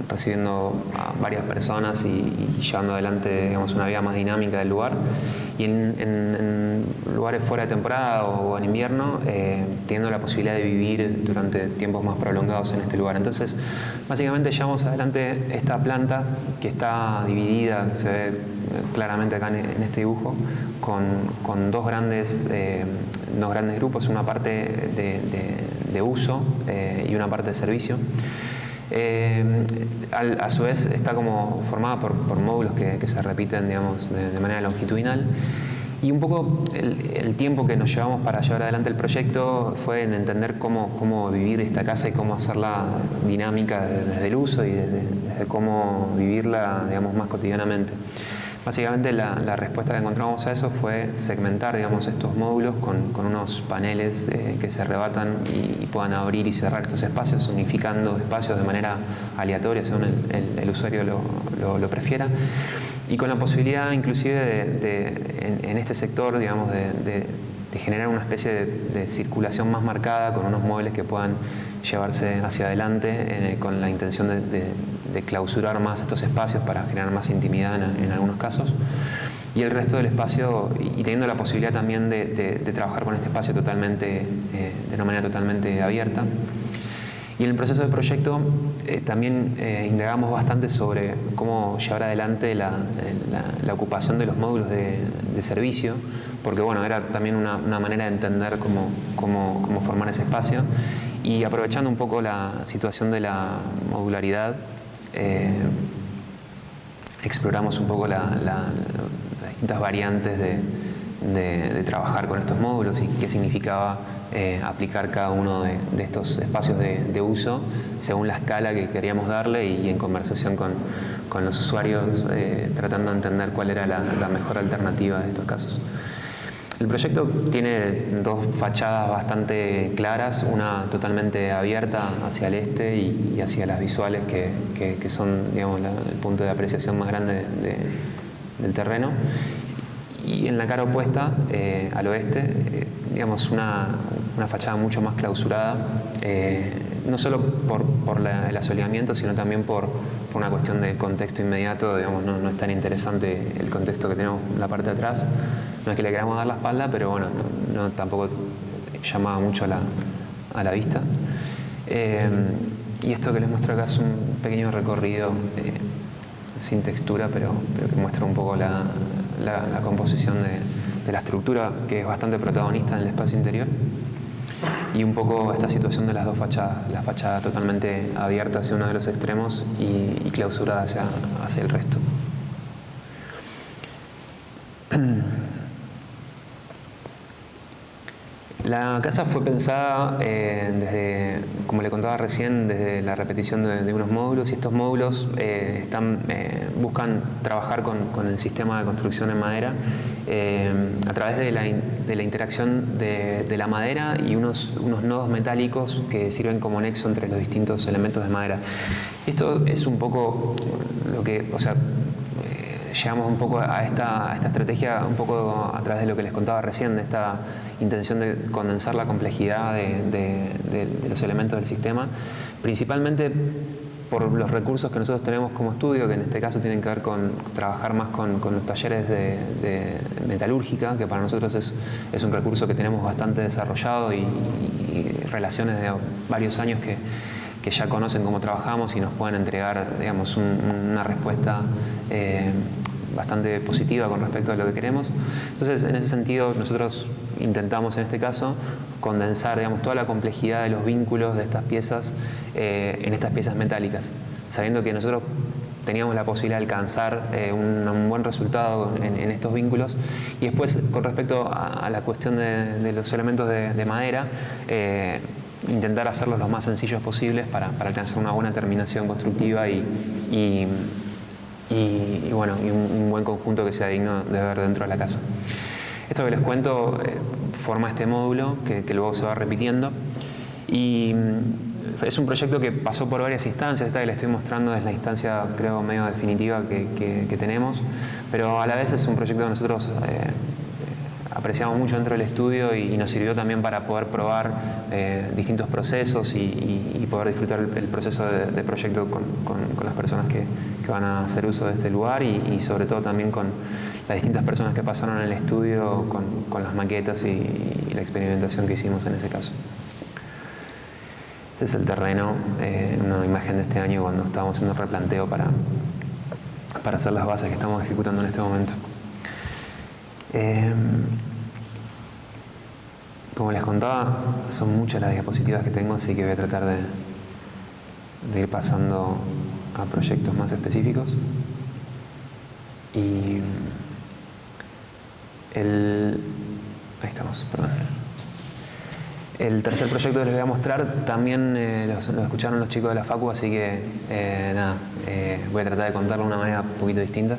recibiendo a varias personas y llevando adelante, digamos, una vida más dinámica del lugar, y en lugares fuera de temporada o en invierno teniendo la posibilidad de vivir durante tiempos más prolongados en este lugar. Entonces básicamente llevamos adelante esta planta que está dividida, se ve claramente acá en este dibujo, con dos grandes grupos, una parte de uso y una parte de servicio. A su vez está como formada por módulos que se repiten, digamos, de manera longitudinal. Y un poco el tiempo que nos llevamos para llevar adelante el proyecto fue en entender cómo vivir esta casa y cómo hacerla dinámica desde el uso y desde cómo vivirla, digamos, más cotidianamente. Básicamente la respuesta que encontramos a eso fue segmentar, digamos, estos módulos con unos paneles que se rebatan y puedan abrir y cerrar estos espacios, unificando espacios de manera aleatoria según el usuario lo prefiera, y con la posibilidad inclusive en este sector, digamos, de generar una especie de circulación más marcada con unos muebles que puedan llevarse hacia adelante con la intención de clausurar más estos espacios para generar más intimidad en algunos casos, y el resto del espacio, y teniendo la posibilidad también de trabajar con este espacio totalmente, de una manera totalmente abierta. Y en el proceso del proyecto también indagamos bastante sobre cómo llevar adelante la ocupación de los módulos de servicio, porque bueno, era también una manera de entender cómo formar ese espacio. Y aprovechando un poco la situación de la modularidad, exploramos un poco las distintas variantes de trabajar con estos módulos y qué significaba aplicar cada uno de estos espacios de uso según la escala que queríamos darle, y en conversación con los usuarios tratando de entender cuál era la mejor alternativa de estos casos. El proyecto tiene dos fachadas bastante claras, una totalmente abierta hacia el este y hacia las visuales que son, digamos, el punto de apreciación más grande del terreno. Y en la cara opuesta, al oeste, digamos, una fachada mucho más clausurada, no solo por el asoleamiento, sino también por una cuestión de contexto inmediato. Digamos, no es tan interesante el contexto que tenemos en la parte de atrás. No es que le queramos dar la espalda, pero bueno, tampoco llamaba mucho a la vista. Y esto que les muestro acá es un pequeño recorrido sin textura, pero que muestra un poco la composición de la estructura, que es bastante protagonista en el espacio interior, y un poco esta situación de las dos fachadas, la fachada totalmente abierta hacia uno de los extremos y clausurada hacia el resto. La casa fue pensada desde, como le contaba recién, desde la repetición de unos módulos, y estos módulos buscan trabajar con el sistema de construcción en madera a través de la interacción de la madera y unos nodos metálicos que sirven como nexo entre los distintos elementos de madera. Esto es un poco lo que, o sea, llegamos un poco a esta estrategia un poco a través de lo que les contaba recién, de esta intención de condensar la complejidad de los elementos del sistema, principalmente por los recursos que nosotros tenemos como estudio, que en este caso tienen que ver con trabajar más con los talleres de metalúrgica, que para nosotros es un recurso que tenemos bastante desarrollado y relaciones de varios años que que ya conocen cómo trabajamos y nos pueden entregar, digamos, una respuesta bastante positiva con respecto a lo que queremos. Entonces, en ese sentido, nosotros intentamos en este caso condensar, digamos, toda la complejidad de los vínculos de estas piezas en estas piezas metálicas, sabiendo que nosotros teníamos la posibilidad de alcanzar un buen resultado en estos vínculos. Y después, con respecto a la cuestión de los elementos de madera, intentar hacerlos lo más sencillos posibles para alcanzar una buena terminación constructiva y bueno, y un buen conjunto que sea digno de ver dentro de la casa. Esto que les cuento forma este módulo que luego se va repitiendo, y es un proyecto que pasó por varias instancias. Esta que les estoy mostrando es la instancia, creo, medio definitiva que tenemos, pero a la vez es un proyecto que nosotros apreciamos mucho dentro del estudio y nos sirvió también para poder probar distintos procesos y poder disfrutar el proceso de proyecto con las personas que van a hacer uso de este lugar y sobre todo también con las distintas personas que pasaron en el estudio con las maquetas y la experimentación que hicimos en ese caso. Este es el terreno, una imagen de este año cuando estábamos haciendo replanteo para hacer las bases que estamos ejecutando en este momento. Como les contaba, son muchas las diapositivas que tengo, así que voy a tratar de ir pasando a proyectos más específicos. Y ahí estamos, perdón. El tercer proyecto que les voy a mostrar también lo escucharon los chicos de la Facu, así que voy a tratar de contarlo de una manera un poquito distinta.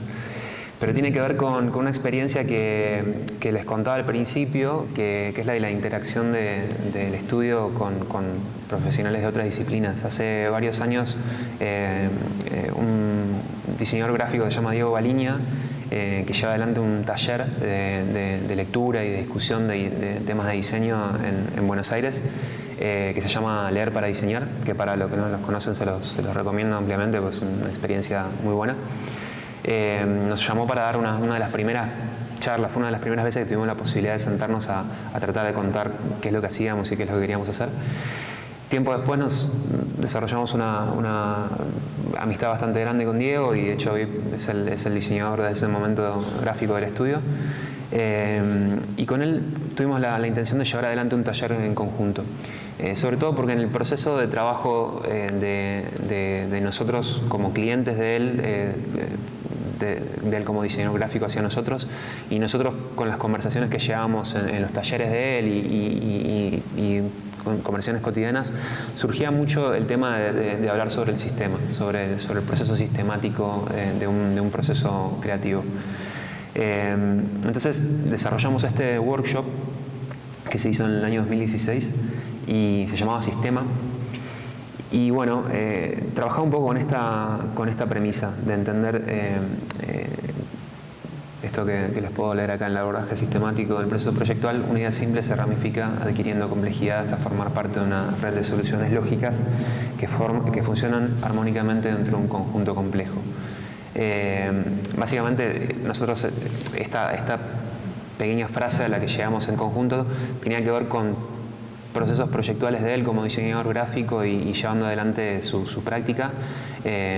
Pero tiene que ver con una experiencia que les contaba al principio, que es la de la interacción del estudio con profesionales de otras disciplinas. Hace varios años un diseñador gráfico que se llama Diego Baliña, que lleva adelante un taller de lectura y de discusión de temas de diseño en Buenos Aires, que se llama Leer para Diseñar, que para los que no los conocen se los recomiendo ampliamente, pues es una experiencia muy buena. Nos llamó para dar una de las primeras charlas, fue una de las primeras veces que tuvimos la posibilidad de sentarnos a tratar de contar qué es lo que hacíamos y qué es lo que queríamos hacer. Tiempo después nos desarrollamos una amistad bastante grande con Diego, y de hecho hoy es el diseñador desde ese momento gráfico del estudio. Y con él tuvimos la intención de llevar adelante un taller en conjunto. Sobre todo porque en el proceso de trabajo de nosotros como clientes de él, de él como diseñador gráfico hacia nosotros, y nosotros con las conversaciones que llevábamos en los talleres de él y conversaciones cotidianas, surgía mucho el tema de hablar sobre el sistema, sobre el proceso sistemático de un proceso creativo. Entonces desarrollamos este workshop que se hizo en el año 2016 y se llamaba Sistema. Y bueno, trabajaba un poco con esta premisa de entender esto que les puedo leer acá en el abordaje sistemático del proceso proyectual. Una idea simple se ramifica adquiriendo complejidad hasta formar parte de una red de soluciones lógicas que funcionan armónicamente dentro de un conjunto complejo. Básicamente nosotros esta pequeña frase a la que llegamos en conjunto tenía que ver con procesos proyectuales de él como diseñador gráfico y llevando adelante su práctica,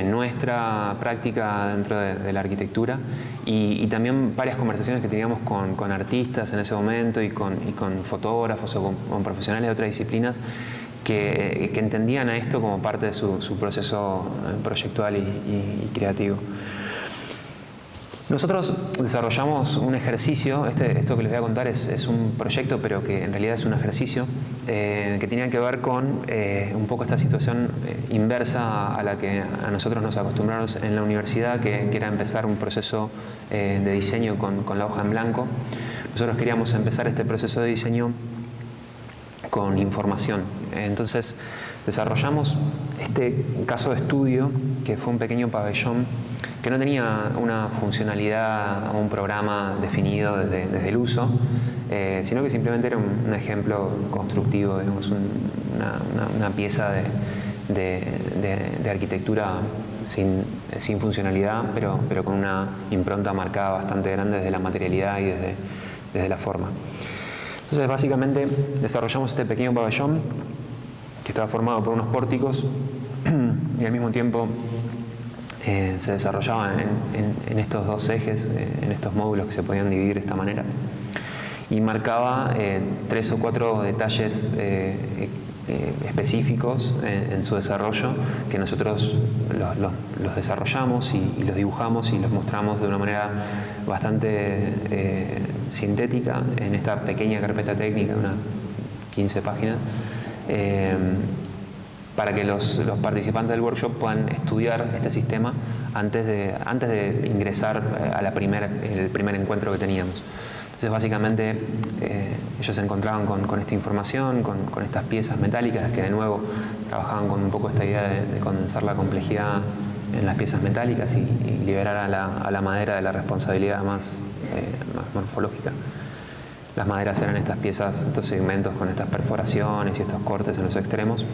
nuestra práctica dentro de la arquitectura, y también varias conversaciones que teníamos con artistas en ese momento y con fotógrafos o con profesionales de otras disciplinas que entendían a esto como parte de su proceso proyectual y creativo. Nosotros desarrollamos un ejercicio, esto que les voy a contar es un proyecto, pero que en realidad es un ejercicio que tenía que ver con un poco esta situación inversa a la que a nosotros nos acostumbraron en la universidad, que era empezar un proceso de diseño con la hoja en blanco. Nosotros queríamos empezar este proceso de diseño con información. Entonces desarrollamos este caso de estudio, que fue un pequeño pabellón que no tenía una funcionalidad o un programa definido desde el uso, sino que simplemente era un ejemplo constructivo, digamos, una pieza de arquitectura sin funcionalidad, pero con una impronta marcada bastante grande desde la materialidad y desde la forma. Entonces, básicamente, desarrollamos este pequeño pabellón que estaba formado por unos pórticos y al mismo tiempo se desarrollaba en estos dos ejes, en estos módulos que se podían dividir de esta manera, y marcaba 3 o 4 detalles específicos en su desarrollo que nosotros los desarrollamos y los dibujamos y los mostramos de una manera bastante sintética en esta pequeña carpeta técnica, unas 15 páginas, para que los participantes del workshop puedan estudiar este sistema antes de ingresar a el primer encuentro que teníamos. Entonces, básicamente, ellos se encontraban con esta información, con estas piezas metálicas que, de nuevo, trabajaban con un poco esta idea de condensar la complejidad en las piezas metálicas y liberar a la madera de la responsabilidad más morfológica. Las maderas eran estas piezas, estos segmentos con estas perforaciones y estos cortes en los extremos.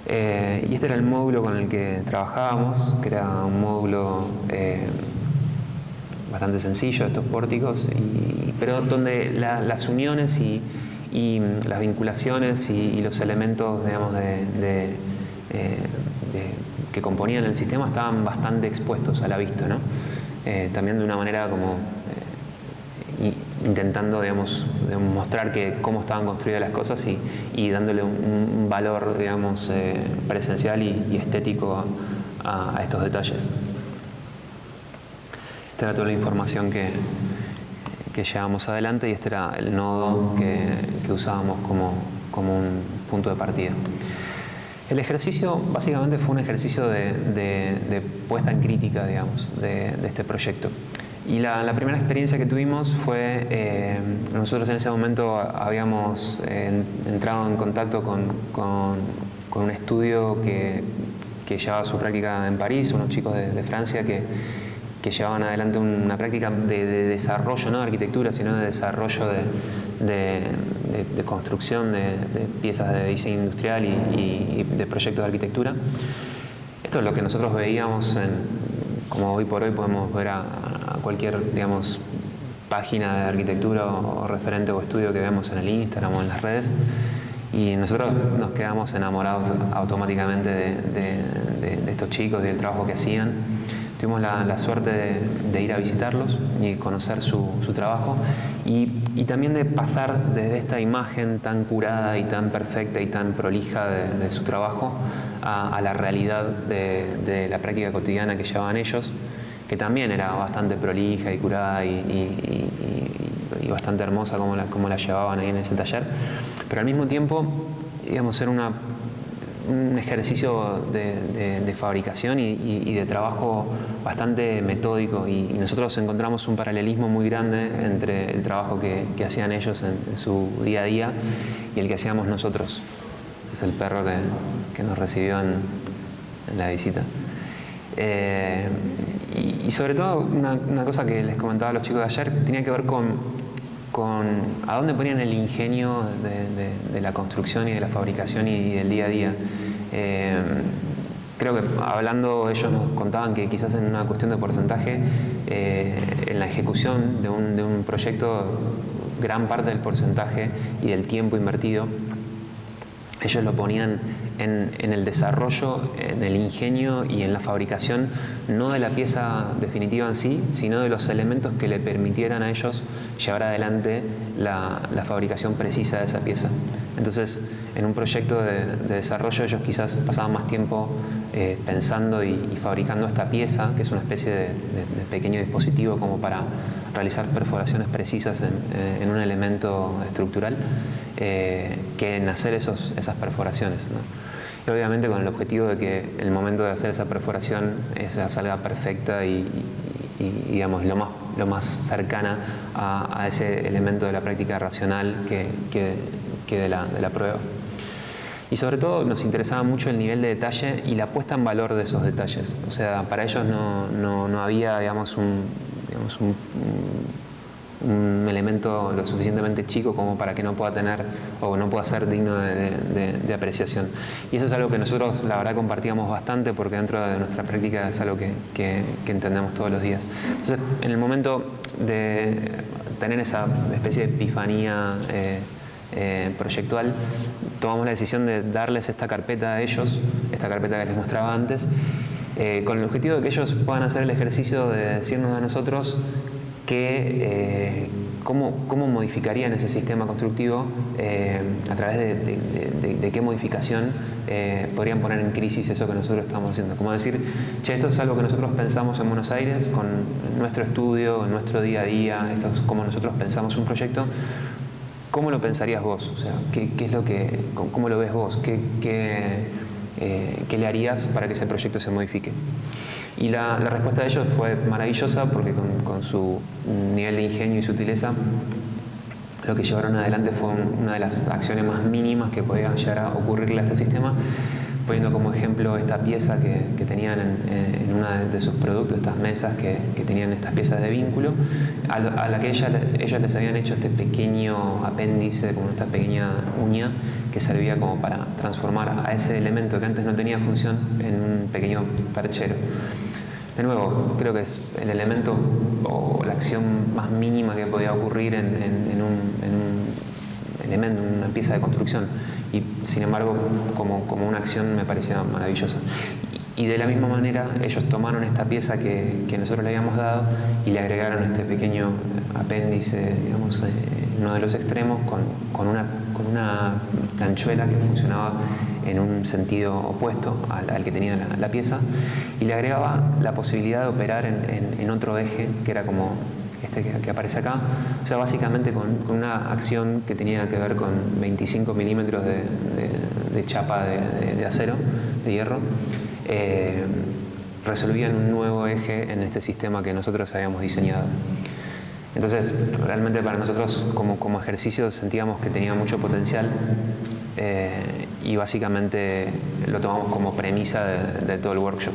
Y este era el módulo con el que trabajábamos, que era un módulo bastante sencillo, estos pórticos, pero donde las uniones y las vinculaciones y los elementos, digamos, que componían el sistema estaban bastante expuestos a la vista, ¿no? También de una manera como intentando, digamos, mostrar cómo estaban construidas las cosas y dándole un valor, digamos, presencial y estético a estos detalles. Esta era toda la información que llevábamos adelante y este era el nodo que usábamos como un punto de partida. El ejercicio básicamente fue un ejercicio de puesta en crítica, digamos, de este proyecto. Y la primera experiencia que tuvimos fue, nosotros en ese momento habíamos entrado en contacto con un estudio que llevaba su práctica en París, unos chicos de Francia que llevaban adelante una práctica de desarrollo, no de arquitectura, sino de desarrollo de construcción de piezas de diseño industrial y de proyectos de arquitectura. Esto es lo que nosotros veíamos, como hoy por hoy podemos ver a cualquier, digamos, página de arquitectura o referente o estudio que vemos en el Instagram o en las redes, y nosotros nos quedamos enamorados automáticamente de estos chicos y del trabajo que hacían. Tuvimos la suerte de ir a visitarlos y conocer su trabajo y también de pasar desde esta imagen tan curada y tan perfecta y tan prolija de su trabajo a la realidad de la práctica cotidiana que llevaban ellos, que también era bastante prolija y curada y bastante hermosa como la llevaban ahí en ese taller, pero al mismo tiempo, digamos, era un ejercicio de fabricación y de trabajo bastante metódico, y nosotros encontramos un paralelismo muy grande entre el trabajo que hacían ellos en su día a día y el que hacíamos nosotros. Es el perro que nos recibió en la visita. Y sobre todo una cosa que les comentaba a los chicos de ayer tenía que ver con a dónde ponían el ingenio de la construcción y de la fabricación y del día a día. Creo que hablando, ellos nos contaban que quizás en una cuestión de porcentaje, en la ejecución de un proyecto, gran parte del porcentaje y del tiempo invertido, ellos lo ponían en el desarrollo, en el ingenio y en la fabricación, no de la pieza definitiva en sí, sino de los elementos que le permitieran a ellos llevar adelante la fabricación precisa de esa pieza. Entonces, en un proyecto de desarrollo, ellos quizás pasaban más tiempo pensando y fabricando esta pieza, que es una especie de pequeño dispositivo como para realizar perforaciones precisas en un elemento estructural, que en hacer esas perforaciones, ¿no? Y obviamente con el objetivo de que el momento de hacer esa perforación esa salga perfecta y digamos, lo más cercana a ese elemento de la práctica racional que de la prueba. Y sobre todo nos interesaba mucho el nivel de detalle y la puesta en valor de esos detalles. O sea, para ellos no había, digamos, un elemento lo suficientemente chico como para que no pueda tener o no pueda ser digno de apreciación. Y eso es algo que nosotros, la verdad, compartíamos bastante, porque dentro de nuestra práctica es algo que entendemos todos los días. Entonces, en el momento de tener esa especie de epifanía proyectual, tomamos la decisión de darles esta carpeta a ellos, esta carpeta que les mostraba antes, con el objetivo de que ellos puedan hacer el ejercicio de decirnos a nosotros cómo modificarían ese sistema constructivo, a través de qué modificación podrían poner en crisis eso que nosotros estamos haciendo. Como decir, che, esto es algo que nosotros pensamos en Buenos Aires con nuestro estudio, en nuestro día a día, esto es como nosotros pensamos un proyecto. ¿Cómo lo pensarías vos? O sea, ¿cómo lo ves vos? ¿Qué le harías para que ese proyecto se modifique? Y la respuesta de ellos fue maravillosa, porque con su nivel de ingenio y sutileza, lo que llevaron adelante fue una de las acciones más mínimas que podía llegar a ocurrirle a este sistema, poniendo como ejemplo esta pieza que tenían en uno de sus productos, estas mesas que tenían estas piezas de vínculo, a la que ellos les habían hecho este pequeño apéndice, como esta pequeña uña, que servía como para transformar a ese elemento que antes no tenía función en un pequeño perchero. De nuevo, creo que es el elemento o la acción más mínima que podía ocurrir en un elemento, en una pieza de construcción. Y sin embargo, como una acción me parecía maravillosa. Y de la misma manera, ellos tomaron esta pieza que nosotros le habíamos dado y le agregaron este pequeño apéndice, digamos, en uno de los extremos, con una planchuela que funcionaba en un sentido opuesto al que tenía la pieza, y le agregaba la posibilidad de operar en otro eje, que era como este que aparece acá. O sea, básicamente con una acción que tenía que ver con 25 milímetros de chapa de acero, de hierro, resolvían un nuevo eje en este sistema que nosotros habíamos diseñado. Entonces, realmente para nosotros como ejercicio sentíamos que tenía mucho potencial, y básicamente lo tomamos como premisa de todo el workshop.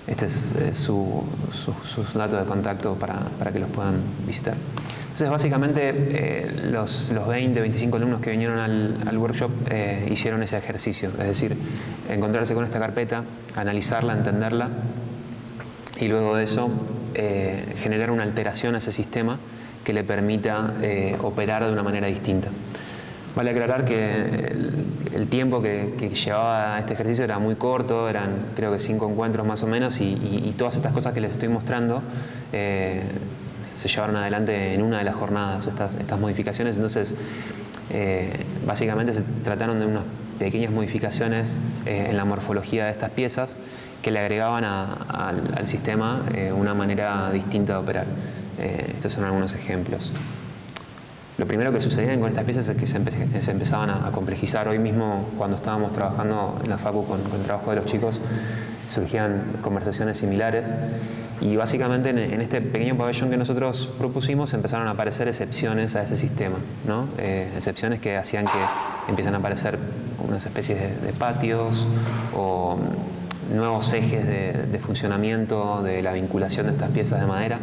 Este es sus datos de contacto para que los puedan visitar. Entonces, básicamente, los 20, 25 alumnos que vinieron al workshop hicieron ese ejercicio, es decir, encontrarse con esta carpeta, analizarla, entenderla, y luego de eso generar una alteración a ese sistema que le permita operar de una manera distinta. Vale aclarar que el tiempo que llevaba este ejercicio era muy corto, eran creo que 5 encuentros más o menos, y todas estas cosas que les estoy mostrando se llevaron adelante en una de las jornadas, estas modificaciones. Entonces, básicamente se trataron de unas pequeñas modificaciones en la morfología de estas piezas que le agregaban al sistema una manera distinta de operar. Estos son algunos ejemplos. Lo primero que sucedía con estas piezas es que se empezaban a complejizar. Hoy mismo, cuando estábamos trabajando en la facu con el trabajo de los chicos, surgían conversaciones similares, y básicamente en este pequeño pabellón que nosotros propusimos empezaron a aparecer excepciones a ese sistema, ¿no? Excepciones que hacían que empiezan a aparecer unas especies de patios o nuevos ejes de funcionamiento de la vinculación de estas piezas de madera.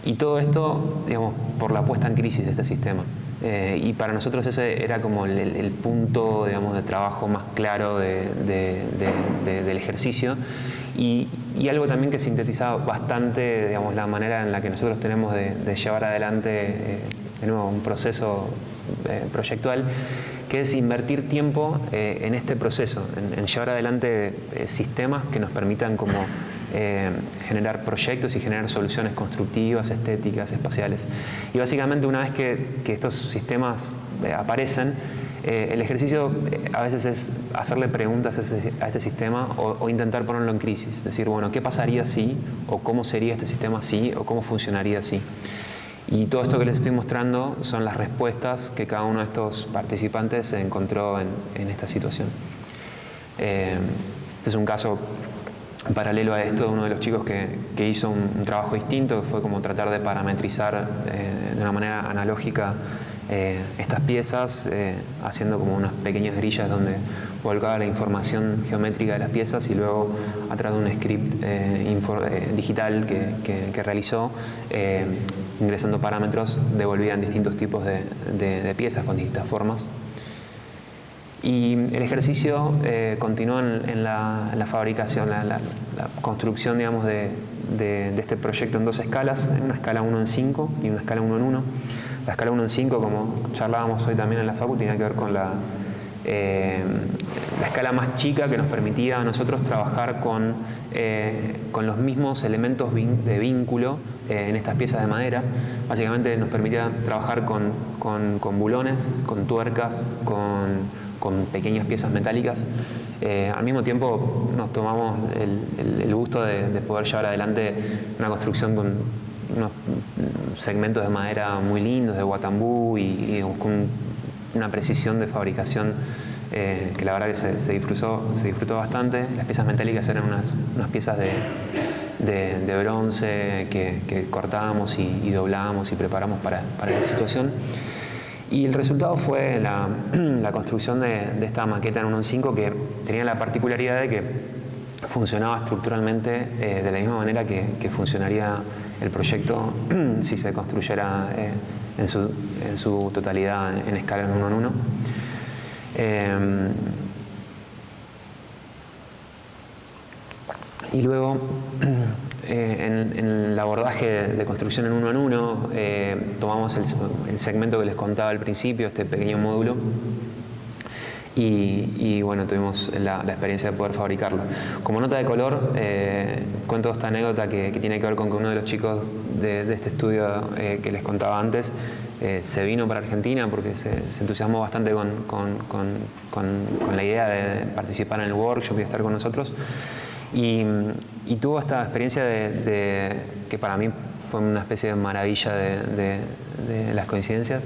Y todo esto, digamos, por la puesta en crisis de este sistema. Y para nosotros ese era como el punto, digamos, de trabajo más claro del ejercicio, y algo también que sintetizaba bastante, digamos, la manera en la que nosotros tenemos de llevar adelante de nuevo un proceso proyectual, que es invertir tiempo en este proceso, en llevar adelante sistemas que nos permitan como generar proyectos y generar soluciones constructivas, estéticas, espaciales. Y básicamente, una vez que estos sistemas aparecen, el ejercicio a veces es hacerle preguntas a este sistema o intentar ponerlo en crisis. Decir, bueno, ¿qué pasaría si? ¿O cómo sería este sistema si? ¿O cómo funcionaría si? Y todo esto que les estoy mostrando son las respuestas que cada uno de estos participantes encontró en esta situación. Este es un caso paralelo a esto de uno de los chicos que hizo un trabajo distinto, que fue como tratar de parametrizar de una manera analógica estas piezas, haciendo como unas pequeñas grillas donde volcaba la información geométrica de las piezas, y luego a través de un script digital que realizó, ingresando parámetros, devolvían distintos tipos de piezas con distintas formas. Y el ejercicio continuó en la fabricación, la construcción, digamos, de este proyecto en dos escalas, en una escala 1:5 y una escala 1:1, La escala 1 en 5, como charlábamos hoy también en la facu, tenía que ver con la escala más chica que nos permitía a nosotros trabajar con los mismos elementos de vínculo en estas piezas de madera. Básicamente nos permitía trabajar con bulones, con tuercas, con pequeñas piezas metálicas. Al mismo tiempo nos tomamos el gusto de poder llevar adelante una construcción con unos segmentos de madera muy lindos, de guatambú y con una precisión de fabricación que la verdad que se disfrutó bastante. Las piezas metálicas eran unas piezas de bronce que cortábamos y doblábamos y preparamos para la situación. Y el resultado fue la construcción de esta maqueta en 1:5 que tenía la particularidad de que funcionaba estructuralmente de la misma manera que funcionaría el proyecto si se construyera en su totalidad en escala en 1 en 1. Y luego, en el abordaje de construcción en 1 en 1, tomamos el segmento que les contaba al principio, este pequeño módulo, y bueno, tuvimos la experiencia de poder fabricarlo. Como nota de color, cuento esta anécdota que tiene que ver con que uno de los chicos de este estudio que les contaba antes se vino para Argentina porque se entusiasmó bastante con la idea de participar en el workshop y de estar con nosotros. Y tuvo esta experiencia que para mí fue una especie de maravilla de las coincidencias,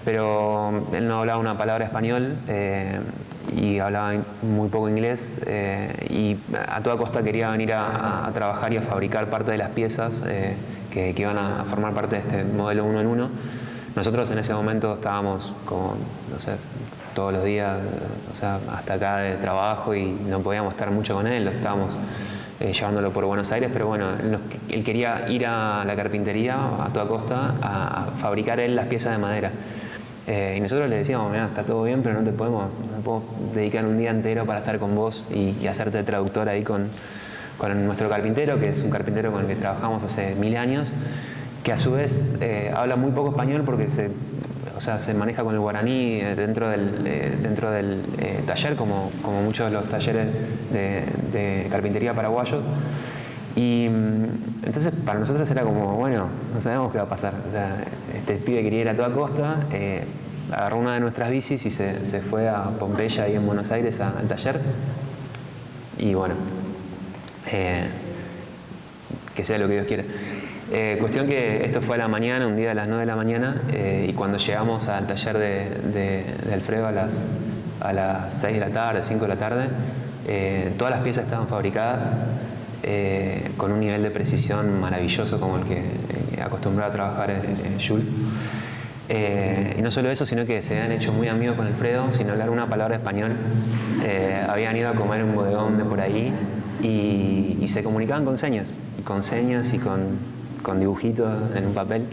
pero él no hablaba una palabra español y hablaba muy poco inglés y a toda costa quería venir a trabajar y a fabricar parte de las piezas que iban a formar parte de este modelo 1 en 1. Nosotros en ese momento estábamos como, no sé, todos los días, o sea, hasta acá de trabajo y no podíamos estar mucho con él, lo estábamos llevándolo por Buenos Aires, pero bueno, él quería ir a la carpintería a toda costa a fabricar él las piezas de madera. Y nosotros le decíamos, mira, está todo bien, pero no podemos dedicar un día entero para estar con vos y hacerte traductor ahí con nuestro carpintero, que es un carpintero con el que trabajamos hace 1000 años, que a su vez habla muy poco español porque se maneja con el guaraní dentro del taller, como muchos de los talleres de carpintería paraguayos. Y entonces para nosotros era como, bueno, no sabemos qué va a pasar. O sea, este pibe quería ir a toda costa, agarró una de nuestras bicis y se fue a Pompeya, ahí en Buenos Aires, al taller. Y bueno, que sea lo que Dios quiera. Cuestión que esto fue a la mañana, un día a las 9 de la mañana, y cuando llegamos al taller de Alfredo a las 6 de la tarde, 5 de la tarde, todas las piezas estaban fabricadas con un nivel de precisión maravilloso como el que acostumbraba a trabajar en Jules. Y no solo eso, sino que se habían hecho muy amigos con Alfredo, sin hablar una palabra de español. Habían ido a comer un bodegón de por ahí y se comunicaban con señas y con dibujitos en un papel.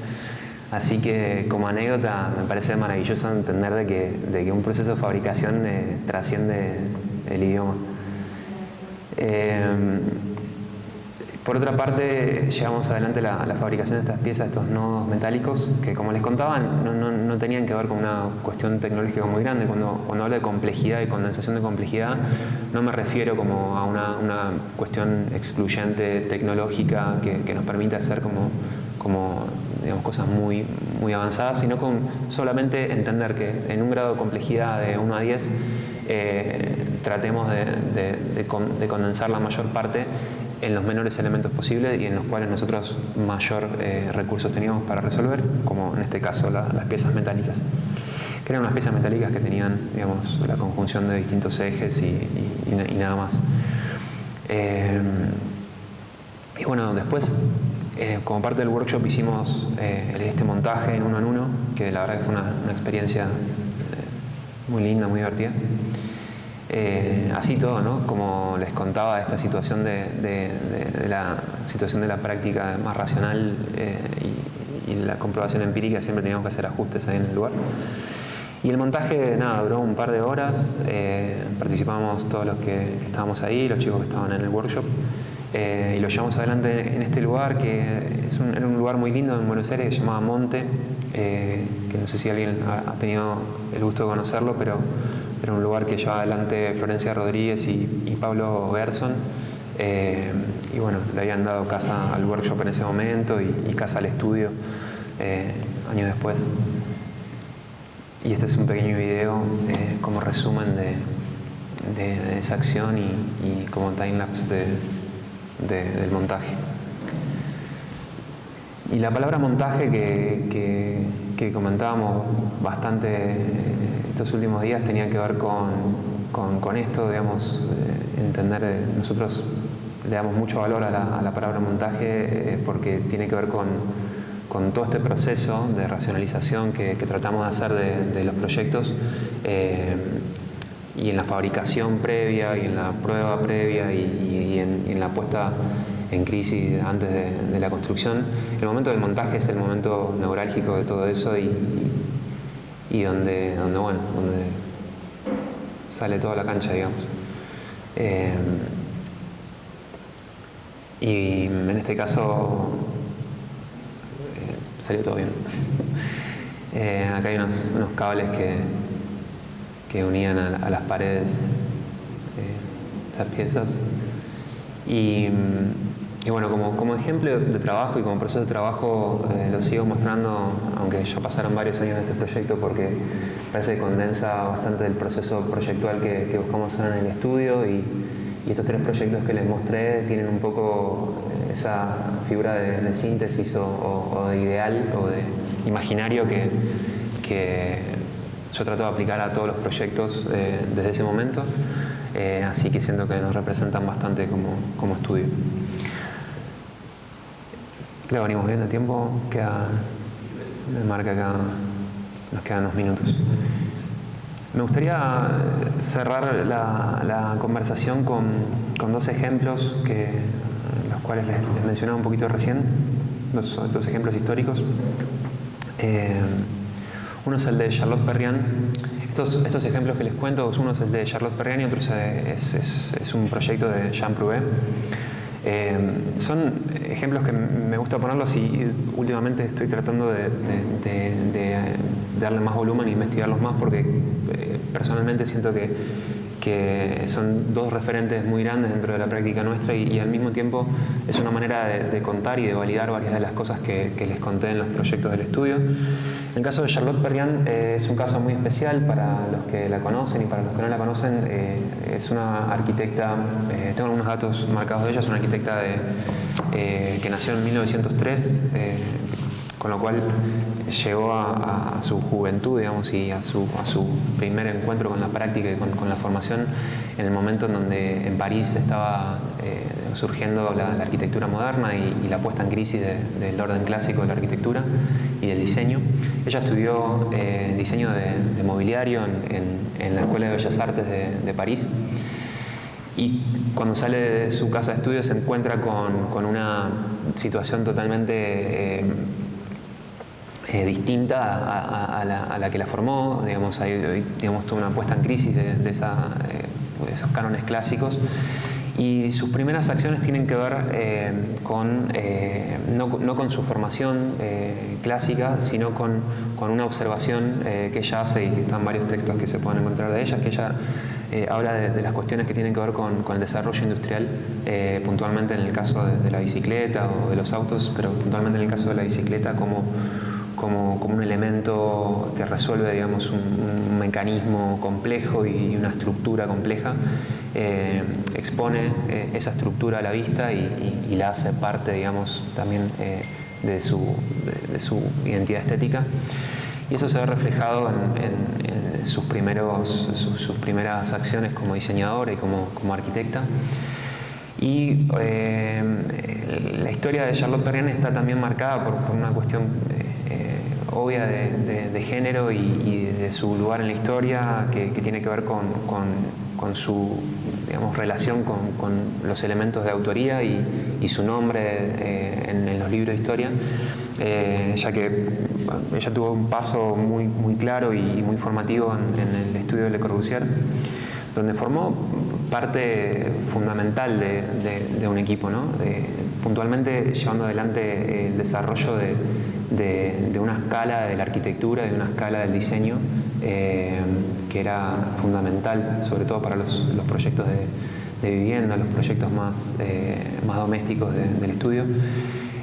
Así que como anécdota me parece maravilloso entender de que un proceso de fabricación trasciende el idioma. Por otra parte, llevamos adelante la fabricación de estas piezas, estos nodos metálicos, que como les contaba, no tenían que ver con una cuestión tecnológica muy grande. Cuando hablo de complejidad y condensación de complejidad, no me refiero como a una cuestión excluyente tecnológica que nos permite hacer como digamos, cosas muy, muy avanzadas, sino con solamente entender que en un grado de complejidad de 1 a 10 tratemos de condensar la mayor parte en los menores elementos posibles y en los cuales nosotros mayor recursos teníamos para resolver, como en este caso las piezas metálicas, que eran unas piezas metálicas que tenían, digamos, la conjunción de distintos ejes y nada más. Y bueno, después, como parte del workshop hicimos este montaje en 1 en 1, que la verdad que fue una experiencia muy linda, muy divertida. Así todo, ¿no? Como les contaba, esta situación de la situación de la práctica más racional y la comprobación empírica, siempre teníamos que hacer ajustes ahí en el lugar. Y el montaje, nada, duró un par de horas, participamos todos los que estábamos ahí, los chicos que estaban en el workshop. y lo llevamos adelante en este lugar, que era un lugar muy lindo en Buenos Aires, que se llamaba Monte, que no sé si alguien ha tenido el gusto de conocerlo, pero era un lugar que llevaba adelante Florencia Rodríguez y Pablo Gerson. Y bueno, le habían dado casa al workshop en ese momento y casa al estudio años después. Y este es un pequeño video como resumen de esa acción y como timelapse del montaje. Y la palabra montaje que comentábamos bastante estos últimos días tenía que ver con esto, digamos, entender, nosotros le damos mucho valor a la palabra montaje porque tiene que ver con todo este proceso de racionalización que tratamos de hacer de los proyectos y en la fabricación previa y en la prueba previa y en la puesta en crisis antes de la construcción. El momento del montaje es el momento neurálgico de todo eso y donde sale toda la cancha, digamos. Y en este caso salió todo bien. Acá hay unos cables que unían a las paredes estas piezas. Y bueno, como ejemplo de trabajo y como proceso de trabajo lo sigo mostrando, aunque ya pasaron varios años de este proyecto, porque parece que condensa bastante del proceso proyectual que buscamos hacer en el estudio y estos 3 proyectos que les mostré tienen un poco esa figura de síntesis o de ideal o de imaginario que yo trato de aplicar a todos los proyectos desde ese momento, así que siento que nos representan bastante como estudio. Creo que venimos bien de tiempo, me marca acá, nos quedan unos minutos. Me gustaría cerrar la conversación con 2 ejemplos los cuales les mencionaba un poquito recién, dos ejemplos históricos. Uno es el de Charlotte Perriand. Estos ejemplos que les cuento, uno es el de Charlotte Perriand y otro es un proyecto de Jean Prouvé. Son ejemplos que me gusta ponerlos y últimamente estoy tratando de darle más volumen e investigarlos más porque personalmente siento que son 2 referentes muy grandes dentro de la práctica nuestra y al mismo tiempo es una manera de contar y de validar varias de las cosas que les conté en los proyectos del estudio. En el caso de Charlotte Perriand es un caso muy especial para los que la conocen y para los que no la conocen. Es una arquitecta, tengo algunos datos marcados de ella, es una arquitecta que nació en 1903, con lo cual llegó a su juventud, digamos, y a su primer encuentro con la práctica y con la formación en el momento en donde en París estaba surgiendo la arquitectura moderna y la puesta en crisis del orden clásico de la arquitectura y del diseño. Ella estudió diseño de mobiliario en la Escuela de Bellas Artes de París. Y cuando sale de su casa de estudios se encuentra con una situación totalmente distinta a la que la formó. Digamos, hay toda una puesta en crisis de esos cánones clásicos. Y sus primeras acciones tienen que ver no con su formación clásica, sino con una observación que ella hace y que están varios textos que se pueden encontrar de ella, que ella habla de las cuestiones que tienen que ver con el desarrollo industrial, puntualmente en el caso de la bicicleta o de los autos, pero puntualmente en el caso de la bicicleta como un elemento que resuelve, digamos, un mecanismo complejo y una estructura compleja. Expone esa estructura a la vista y la hace parte, digamos, también de su identidad estética. Y eso se ve reflejado en sus primeras acciones como diseñadora y como arquitecta. Y la historia de Charlotte Perriand está también marcada por una cuestión obvia de género y de su lugar en la historia que tiene que ver con su, digamos, relación con los elementos de autoría y su nombre en los libros de historia, ya que ella tuvo un paso muy claro y muy formativo en el estudio de Le Corbusier. donde formó parte fundamental de un equipo, ¿no? Puntualmente llevando adelante el desarrollo de una escala de la arquitectura y de una escala del diseño que era fundamental, sobre todo para los proyectos de vivienda, los proyectos más domésticos del estudio.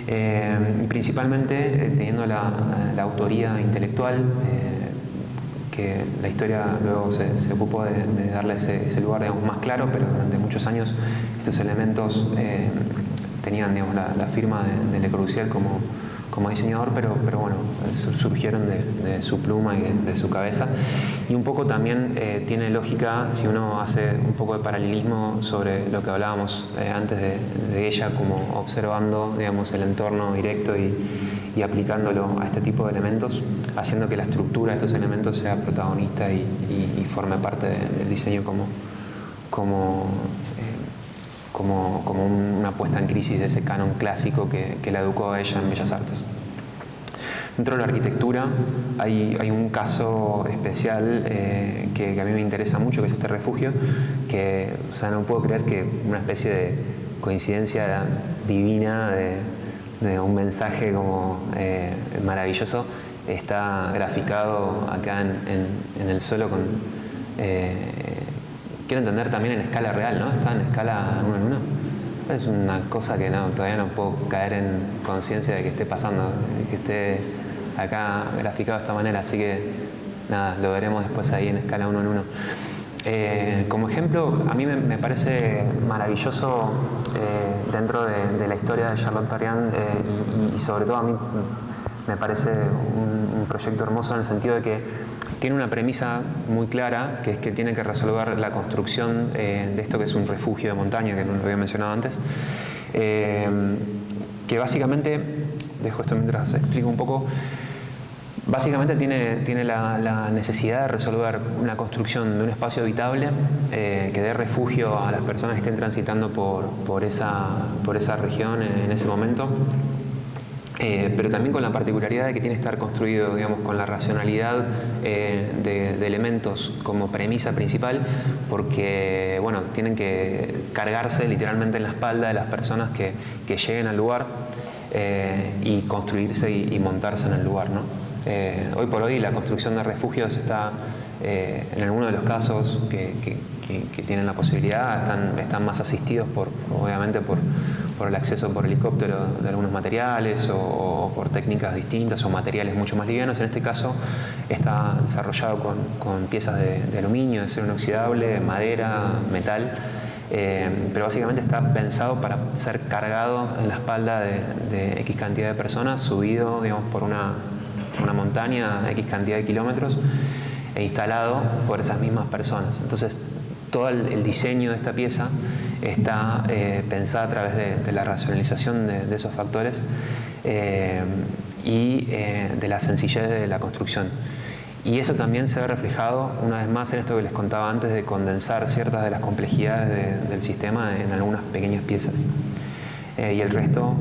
Y principalmente teniendo la autoría intelectual, que la historia luego se ocupó de darle ese lugar, digamos, más claro, pero durante muchos años estos elementos tenían, digamos, la firma de Le Corbusier como diseñador, pero bueno, surgieron de su pluma y de su cabeza. Y un poco también tiene lógica si uno hace un poco de paralelismo sobre lo que hablábamos antes de ella, como observando, digamos, el entorno directo y aplicándolo a este tipo de elementos, haciendo que la estructura de estos elementos sea protagonista y forme parte del diseño como una puesta en crisis de ese canon clásico que la educó a ella en Bellas Artes. Dentro de la arquitectura hay un caso especial que a mí me interesa mucho, que es este refugio, que, o sea, no puedo creer que una especie de coincidencia divina de un mensaje como maravilloso está graficado acá en el suelo con... quiero entender también en escala real, ¿no? Está en escala 1 en 1. Es una cosa que todavía no puedo caer en conciencia de que esté pasando, de que esté acá graficado de esta manera, así que nada, lo veremos después ahí en escala 1 en 1. Como ejemplo, a mí me parece maravilloso dentro de la historia de Charlotte Perriand y sobre todo a mí me parece un proyecto hermoso en el sentido de que tiene una premisa muy clara, que es que tiene que resolver la construcción de esto que es un refugio de montaña, que no lo había mencionado antes, que básicamente, dejo esto mientras explico un poco, básicamente tiene la necesidad de resolver una construcción de un espacio habitable que dé refugio a las personas que estén transitando por esa región en ese momento. Pero también con la particularidad de que tiene que estar construido, digamos, con la racionalidad de elementos como premisa principal, porque, bueno, tienen que cargarse literalmente en la espalda de las personas que lleguen al lugar y construirse y montarse en el lugar, ¿no? Hoy por hoy la construcción de refugios está, en algunos de los casos que tienen la posibilidad, están más asistidos obviamente por el acceso por helicóptero de algunos materiales o por técnicas distintas o materiales mucho más livianos. En este caso está desarrollado con piezas de aluminio, de acero inoxidable, madera, metal, pero básicamente está pensado para ser cargado en la espalda de X cantidad de personas, subido, digamos, por una montaña a X cantidad de kilómetros e instalado por esas mismas personas. Entonces, todo el diseño de esta pieza está pensada a través de la racionalización de esos factores y de la sencillez de la construcción. Y eso también se ve reflejado, una vez más, en esto que les contaba antes, de condensar ciertas de las complejidades del sistema en algunas pequeñas piezas. Y el resto,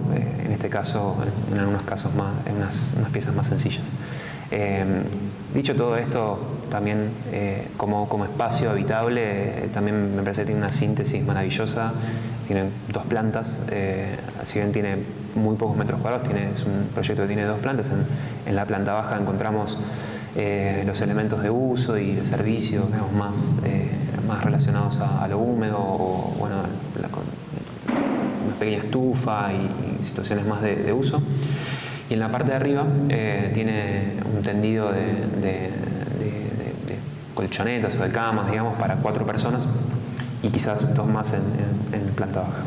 en este caso, en algunos casos más, en unas piezas más sencillas. Dicho todo esto, también como espacio habitable, también me parece que tiene una síntesis maravillosa. Tiene 2 plantas, si bien tiene muy pocos metros cuadrados, es un proyecto que tiene 2 plantas. En la planta baja encontramos los elementos de uso y de servicio, digamos, más relacionados a lo húmedo, o bueno, una pequeña estufa y situaciones más de uso. Y en la parte de arriba tiene un tendido de colchonetas o de camas, digamos, para 4 personas y quizás 2 más en planta baja.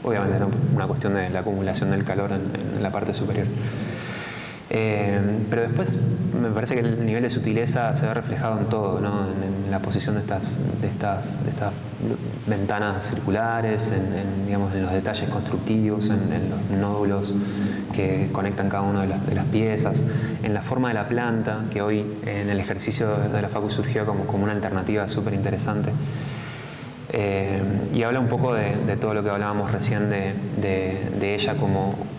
Obviamente era una cuestión de la acumulación del calor en la parte superior. Pero después me parece que el nivel de sutileza se ve reflejado en todo, ¿no? En la posición de estas ventanas circulares, digamos, en los detalles constructivos, en los nódulos que conectan cada una de las piezas, en la forma de la planta, que hoy en el ejercicio de la Facu surgió como una alternativa súper interesante. Y habla un poco de todo lo que hablábamos recién de ella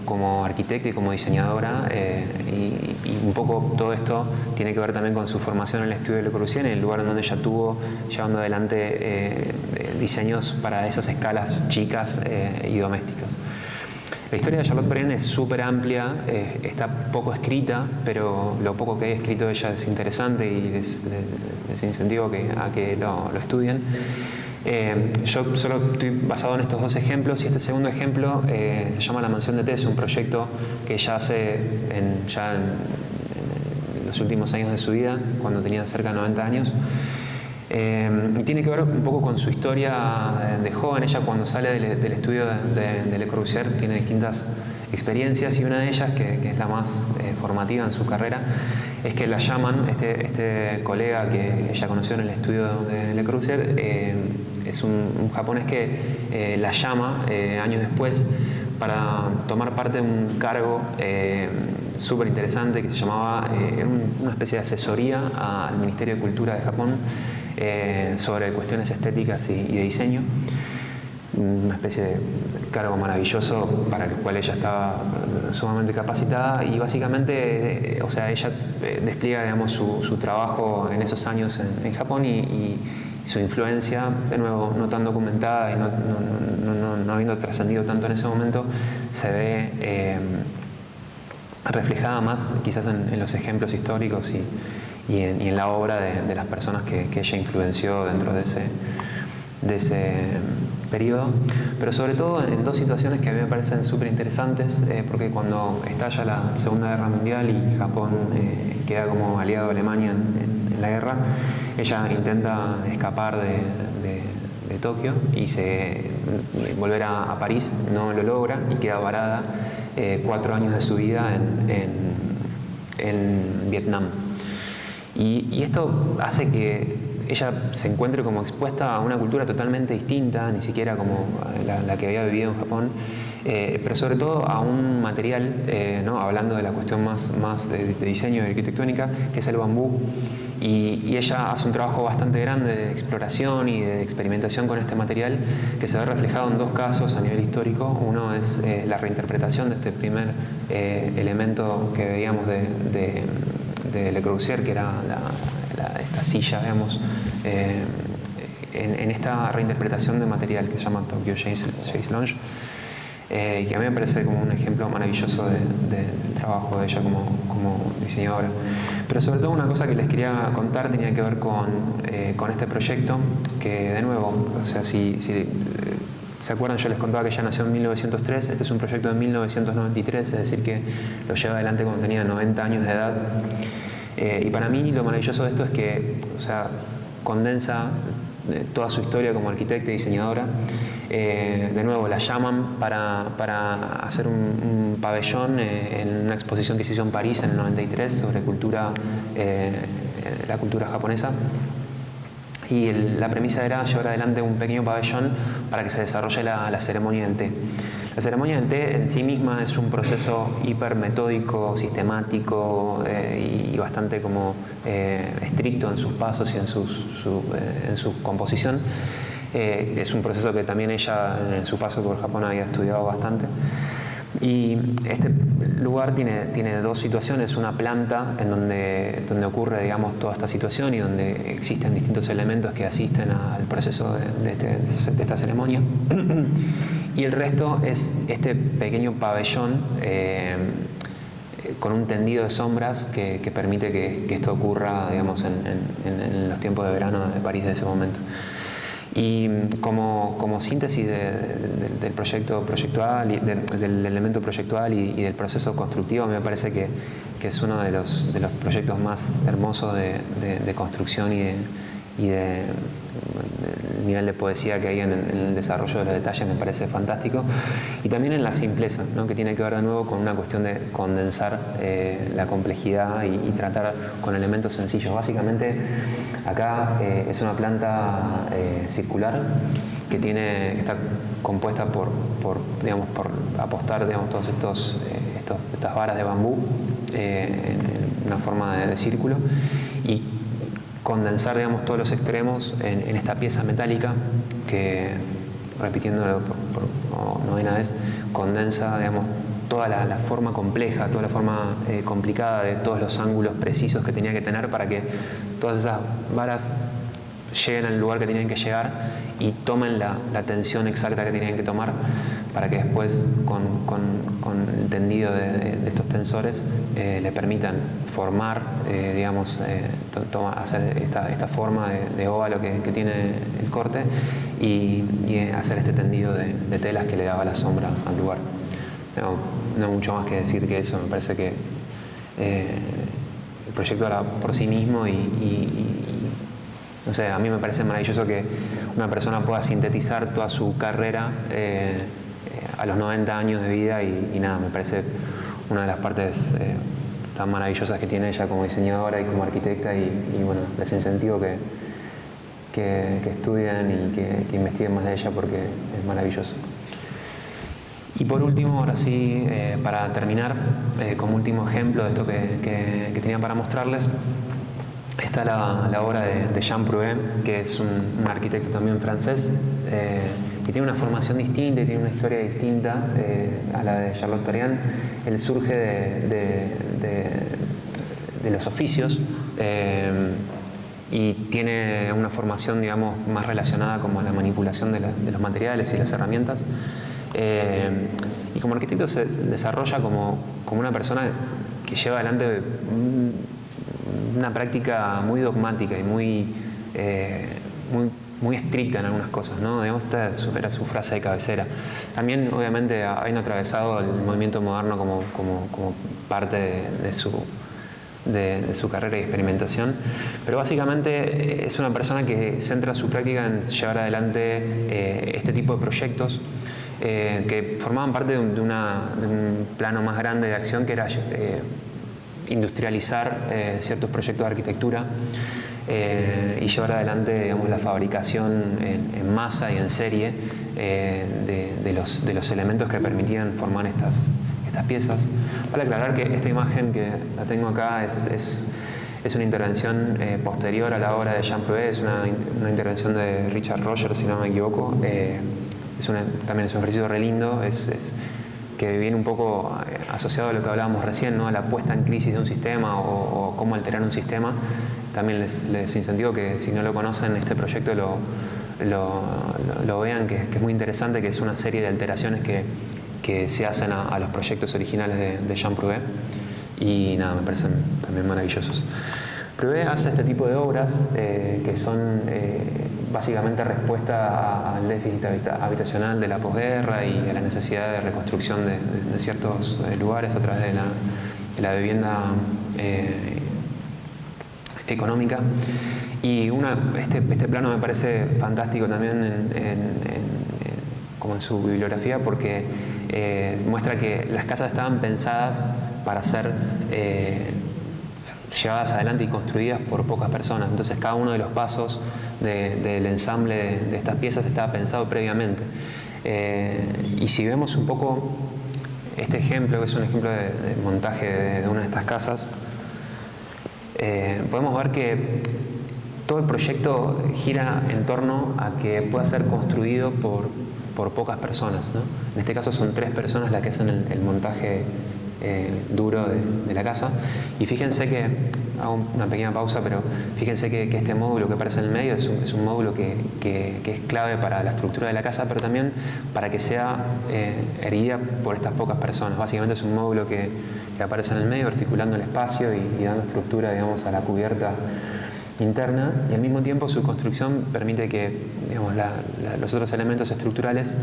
como arquitecta y como diseñadora, y un poco todo esto tiene que ver también con su formación en el estudio de Le Corbusier, en el lugar en donde ella estuvo llevando adelante diseños para esas escalas chicas y domésticas. La historia de Charlotte Perrin es súper amplia, está poco escrita, pero lo poco que hay escrito de ella es interesante y les incentivo a que lo estudien. Yo solo estoy basado en estos dos ejemplos, y este segundo ejemplo se llama La Mansión de Té. Es un proyecto que ella hace en los últimos años de su vida, cuando tenía cerca de 90 años. Y tiene que ver un poco con su historia de joven. Ella, cuando sale del estudio de Le Corbusier, tiene distintas experiencias, y una de ellas, que es la más formativa en su carrera, es que la llaman, este colega que ella conoció en el estudio de Le Corbusier, es un japonés que la llama años después para tomar parte de un cargo súper interesante que se llamaba una especie de asesoría al Ministerio de Cultura de Japón sobre cuestiones estéticas y de diseño. Una especie de cargo maravilloso para el cual ella estaba sumamente capacitada, y básicamente ella despliega, digamos, su trabajo en esos años en Japón, y su influencia, de nuevo, no tan documentada y no habiendo trascendido tanto en ese momento, se ve reflejada más quizás en los ejemplos históricos y en la obra de las personas que ella influenció dentro de ese periodo, pero sobre todo en dos situaciones que a mí me parecen súper interesantes, porque cuando estalla la Segunda Guerra Mundial y Japón queda como aliado de Alemania en la guerra, ella intenta escapar de Tokio y volver a París, no lo logra y queda varada 4 años de su vida en Vietnam. Y esto hace que ella se encuentre como expuesta a una cultura totalmente distinta, ni siquiera como la que había vivido en Japón, pero sobre todo a un material, hablando de la cuestión más de diseño y arquitectónica, que es el bambú. Y ella hace un trabajo bastante grande de exploración y de experimentación con este material, que se ve reflejado en dos casos a nivel histórico. Uno es la reinterpretación de este primer elemento que veíamos de Le Corbusier, que era esta silla, digamos, en esta reinterpretación de material que se llama Tokyo Chaise Lounge, que a mí me parece como un ejemplo maravilloso del trabajo de ella como diseñadora. Pero sobre todo, una cosa que les quería contar tenía que ver con este proyecto, que, de nuevo, si se acuerdan, yo les contaba que ella nació en 1903, este es un proyecto de 1993, es decir, que lo lleva adelante cuando tenía 90 años de edad. Y para mí lo maravilloso de esto es que condensa toda su historia como arquitecta y diseñadora. De nuevo, la llaman para hacer un pabellón en una exposición que se hizo en París en el 93 sobre la cultura japonesa. Y la premisa era llevar adelante un pequeño pabellón para que se desarrolle la ceremonia del té. La ceremonia del té en sí misma es un proceso hiper metódico, sistemático y bastante como estricto en sus pasos y en su composición. Es un proceso que también ella, en su paso por Japón, había estudiado bastante. Y este lugar tiene dos situaciones: una planta en donde ocurre, digamos, toda esta situación y donde existen distintos elementos que asisten al proceso de esta ceremonia, y el resto es este pequeño pabellón con un tendido de sombras que permite que esto ocurra, digamos, en los tiempos de verano de París de ese momento. Y como síntesis del proyecto proyectual, del elemento proyectual y del proceso constructivo, me parece que es uno de los proyectos más hermosos de construcción y de nivel de poesía que hay en el desarrollo de los detalles. Me parece fantástico. Y también en la simpleza, ¿no?, que tiene que ver de nuevo con una cuestión de condensar la complejidad y tratar con elementos sencillos. Básicamente, acá es una planta circular que está compuesta por apostar, digamos, todas estas varas de bambú en una forma de círculo, y condensar, digamos, todos los extremos en esta pieza metálica que repitiéndolo por novena vez, condensa, digamos, toda la forma compleja, toda la forma complicada de todos los ángulos precisos que tenía que tener para que todas esas varas lleguen al lugar que tenían que llegar y tomen la tensión exacta que tenían que tomar para que después con el tendido de estos tensores le permitan formar, digamos, hacer esta forma de óvalo que tiene el corte y hacer este tendido de telas que le daba la sombra al lugar. No hay mucho más que decir que eso. Me parece que el proyecto habla por sí mismo y no sé, a mí me parece maravilloso que una persona pueda sintetizar toda su carrera a los 90 años de vida y nada, me parece una de las partes tan maravillosas que tiene ella como diseñadora y como arquitecta y bueno, les incentivo que estudien y que investiguen más de ella porque es maravilloso. Y por último, ahora sí, para terminar, como último ejemplo de esto que tenía para mostrarles, está la obra de Jean Prouvé, que es un arquitecto también francés, que tiene una formación distinta y tiene una historia distinta a la de Charlotte Perriand. Él surge de los oficios y tiene una formación, digamos, más relacionada como a la manipulación de los materiales y las herramientas. Y como arquitecto se desarrolla como una persona que lleva adelante una práctica muy dogmática y muy estricta en algunas cosas, ¿no? Digamos, esta era su frase de cabecera. También, obviamente, habiendo atravesado el movimiento moderno como parte de su carrera y experimentación, pero básicamente es una persona que centra su práctica en llevar adelante este tipo de proyectos que formaban parte de un plano más grande de acción que era industrializar ciertos proyectos de arquitectura y llevar adelante, digamos, la fabricación en masa y en serie de los elementos que permitían formar estas piezas. Vale aclarar que esta imagen que la tengo acá es una intervención posterior a la obra de Jean Prouvé, es una intervención de Richard Rogers, si no me equivoco. También es un ejercicio re lindo, que viene un poco asociado a lo que hablábamos recién, ¿no? A la puesta en crisis de un sistema o cómo alterar un sistema. También les incentivo que si no lo conocen, este proyecto lo vean, que es muy interesante, que es una serie de alteraciones que se hacen a los proyectos originales de Jean Prouvé y nada, me parecen también maravillosos. Prouvé hace este tipo de obras que son básicamente respuesta al déficit habitacional de la posguerra y a la necesidad de reconstrucción de ciertos lugares a través de la vivienda económica. Y este plano me parece fantástico también como en su bibliografía porque muestra que las casas estaban pensadas para ser llevadas adelante y construidas por pocas personas. Entonces cada uno de los pasos del ensamble de estas piezas estaba pensado previamente. Y si vemos un poco este ejemplo, que es un ejemplo de montaje de una de estas casas, podemos ver que todo el proyecto gira en torno a que pueda ser construido por pocas personas, ¿no? En este caso son 3 personas las que hacen el montaje duro de la casa. Y fíjense que, hago una pequeña pausa, pero fíjense que este módulo que aparece en el medio es un módulo que es clave para la estructura de la casa, pero también para que sea erguida por estas pocas personas. Básicamente es un módulo que aparece en el medio, articulando el espacio y dando estructura, digamos, a la cubierta interna, y al mismo tiempo su construcción permite que, digamos, los otros elementos estructurales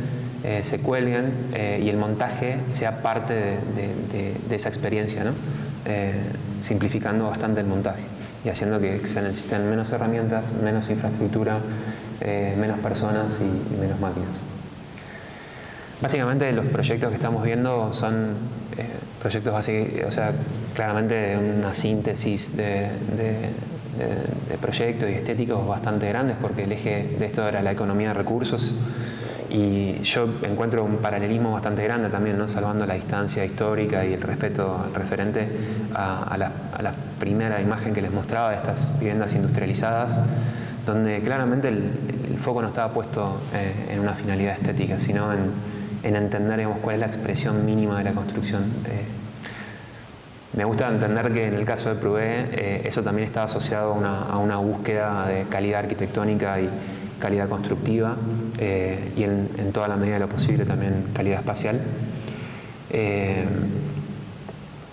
se cuelguen y el montaje sea parte de esa experiencia, ¿no? Simplificando bastante el montaje y haciendo que se necesiten menos herramientas, menos infraestructura, menos personas y menos máquinas. Básicamente los proyectos que estamos viendo son proyectos claramente una síntesis de proyectos y estéticos bastante grandes, porque el eje de esto era la economía de recursos, y yo encuentro un paralelismo bastante grande también, ¿no? Salvando la distancia histórica y el respeto referente a la primera imagen que les mostraba de estas viviendas industrializadas. donde claramente el foco no estaba puesto en una finalidad estética, sino en entender, digamos, cuál es la expresión mínima de la construcción. Me gusta entender que en el caso de Prouvé eso también estaba asociado a una búsqueda de calidad arquitectónica y calidad constructiva y en toda la medida de lo posible también calidad espacial.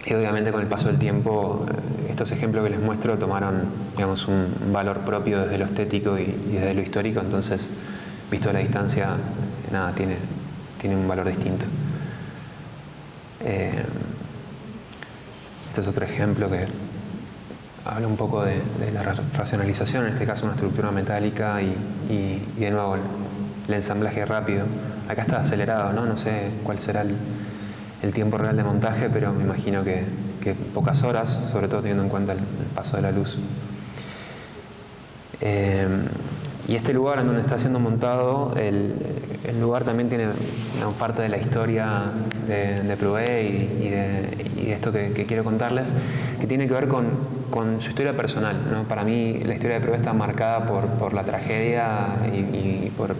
Y obviamente con el paso del tiempo estos ejemplos que les muestro tomaron, digamos, un valor propio desde lo estético y desde lo histórico, entonces visto a la distancia, nada, tiene un valor distinto. Este es otro ejemplo que habla un poco de la racionalización, en este caso una estructura metálica y de nuevo el ensamblaje rápido. Acá está acelerado, ¿no? No sé cuál será el tiempo real de montaje, pero me imagino que pocas horas, sobre todo teniendo en cuenta el paso de la luz. Y este lugar en donde está siendo montado, el lugar también tiene una parte de la historia de Prouvé y de esto que quiero contarles, que tiene que ver con su historia personal, ¿no? Para mí la historia de Prouvé está marcada por la tragedia y por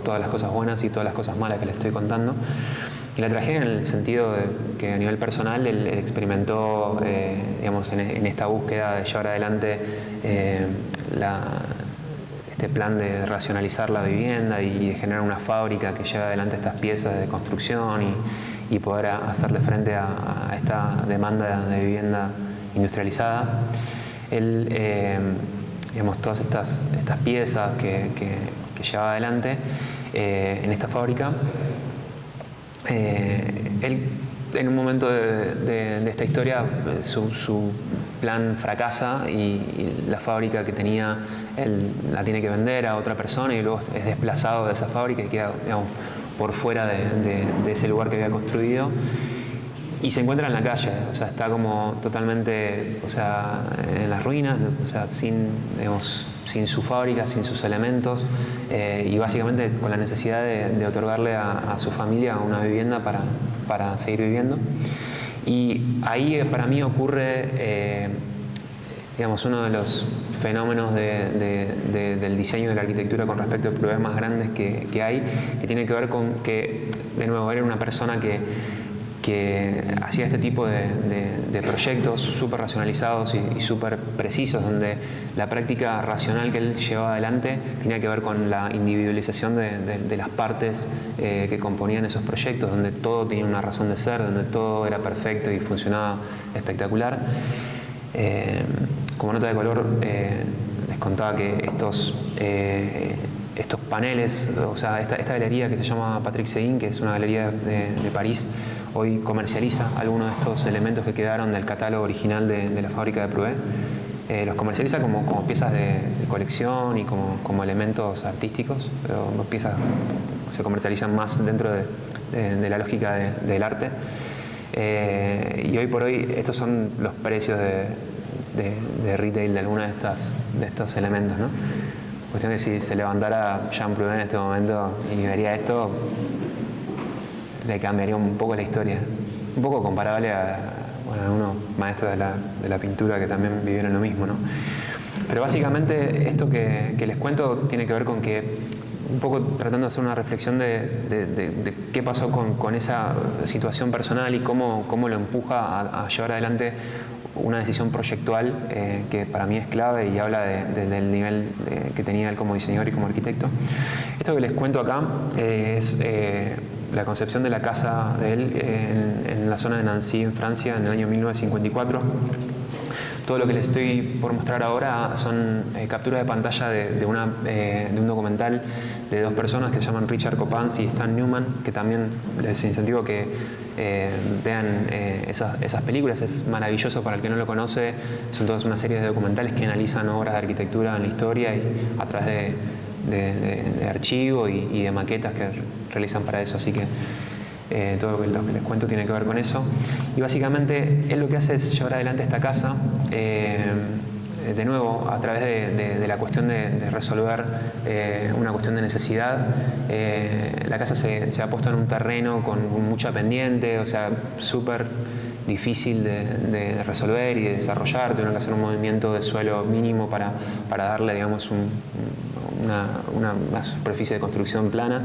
todas las cosas buenas y todas las cosas malas que le estoy contando. Y la tragedia en el sentido de que a nivel personal él experimentó, digamos, en esta búsqueda de llevar adelante este plan de racionalizar la vivienda y de generar una fábrica que lleve adelante estas piezas de construcción y poder hacerle frente a esta demanda de vivienda industrializada. Él, digamos, todas estas piezas que llevaba adelante en esta fábrica, él en un momento de esta historia su plan fracasa y la fábrica que tenía él la tiene que vender a otra persona y luego es desplazado de esa fábrica y queda, digamos, por fuera de ese lugar que había construido y se encuentra en la calle, o sea, está como totalmente, o sea, en las ruinas, o sea, sin su fábrica, sin sus elementos y básicamente con la necesidad de otorgarle a su familia una vivienda para seguir viviendo. Y ahí para mí ocurre, digamos, uno de los fenómenos del diseño de la arquitectura con respecto a problemas más grandes que hay, que tiene que ver con que, de nuevo, era una persona que hacía este tipo de proyectos súper racionalizados y súper precisos, donde la práctica racional que él llevaba adelante tenía que ver con la individualización de las partes que componían esos proyectos, donde todo tenía una razón de ser, donde todo era perfecto y funcionaba espectacular. Como nota de color, les contaba que estos paneles, o sea, esta galería que se llama Patrick Seguin, que es una galería de París, hoy comercializa algunos de estos elementos que quedaron del catálogo original de la fábrica de Prouvé. Los comercializa como piezas de colección y como elementos artísticos, pero piezas se comercializan más dentro de la lógica del arte. Y hoy por hoy estos son los precios de retail de algunos de estos elementos, ¿no? Cuestión que si se levantara Jean Prouvé en este momento y vería esto, le cambiaría un poco la historia. Un poco comparable a unos maestros de la pintura que también vivieron lo mismo, ¿no? Pero básicamente esto que les cuento tiene que ver con que, un poco tratando de hacer una reflexión de qué pasó con esa situación personal y cómo lo empuja a llevar adelante una decisión proyectual que para mí es clave y habla del nivel que tenía él como diseñador y como arquitecto. Esto que les cuento acá es la concepción de la casa de él en la zona de Nancy, en Francia, en el año 1954. Todo lo que les estoy por mostrar ahora son capturas de pantalla de un documental de dos personas que se llaman Richard Coppens y Stan Newman, que también les incentivo que vean esas películas. Es maravilloso para el que no lo conoce. Son todas una serie de documentales que analizan obras de arquitectura en la historia y a través de archivo y de maquetas que realizan para eso. Así que todo lo que les cuento tiene que ver con eso. Y básicamente él lo que hace es llevar adelante esta casa de nuevo, a través de la cuestión de resolver una cuestión de necesidad, la casa se ha puesto en un terreno con mucha pendiente, o sea, súper difícil de resolver y de desarrollar. Tuvieron que hacer un movimiento de suelo mínimo para darle, digamos, una superficie de construcción plana.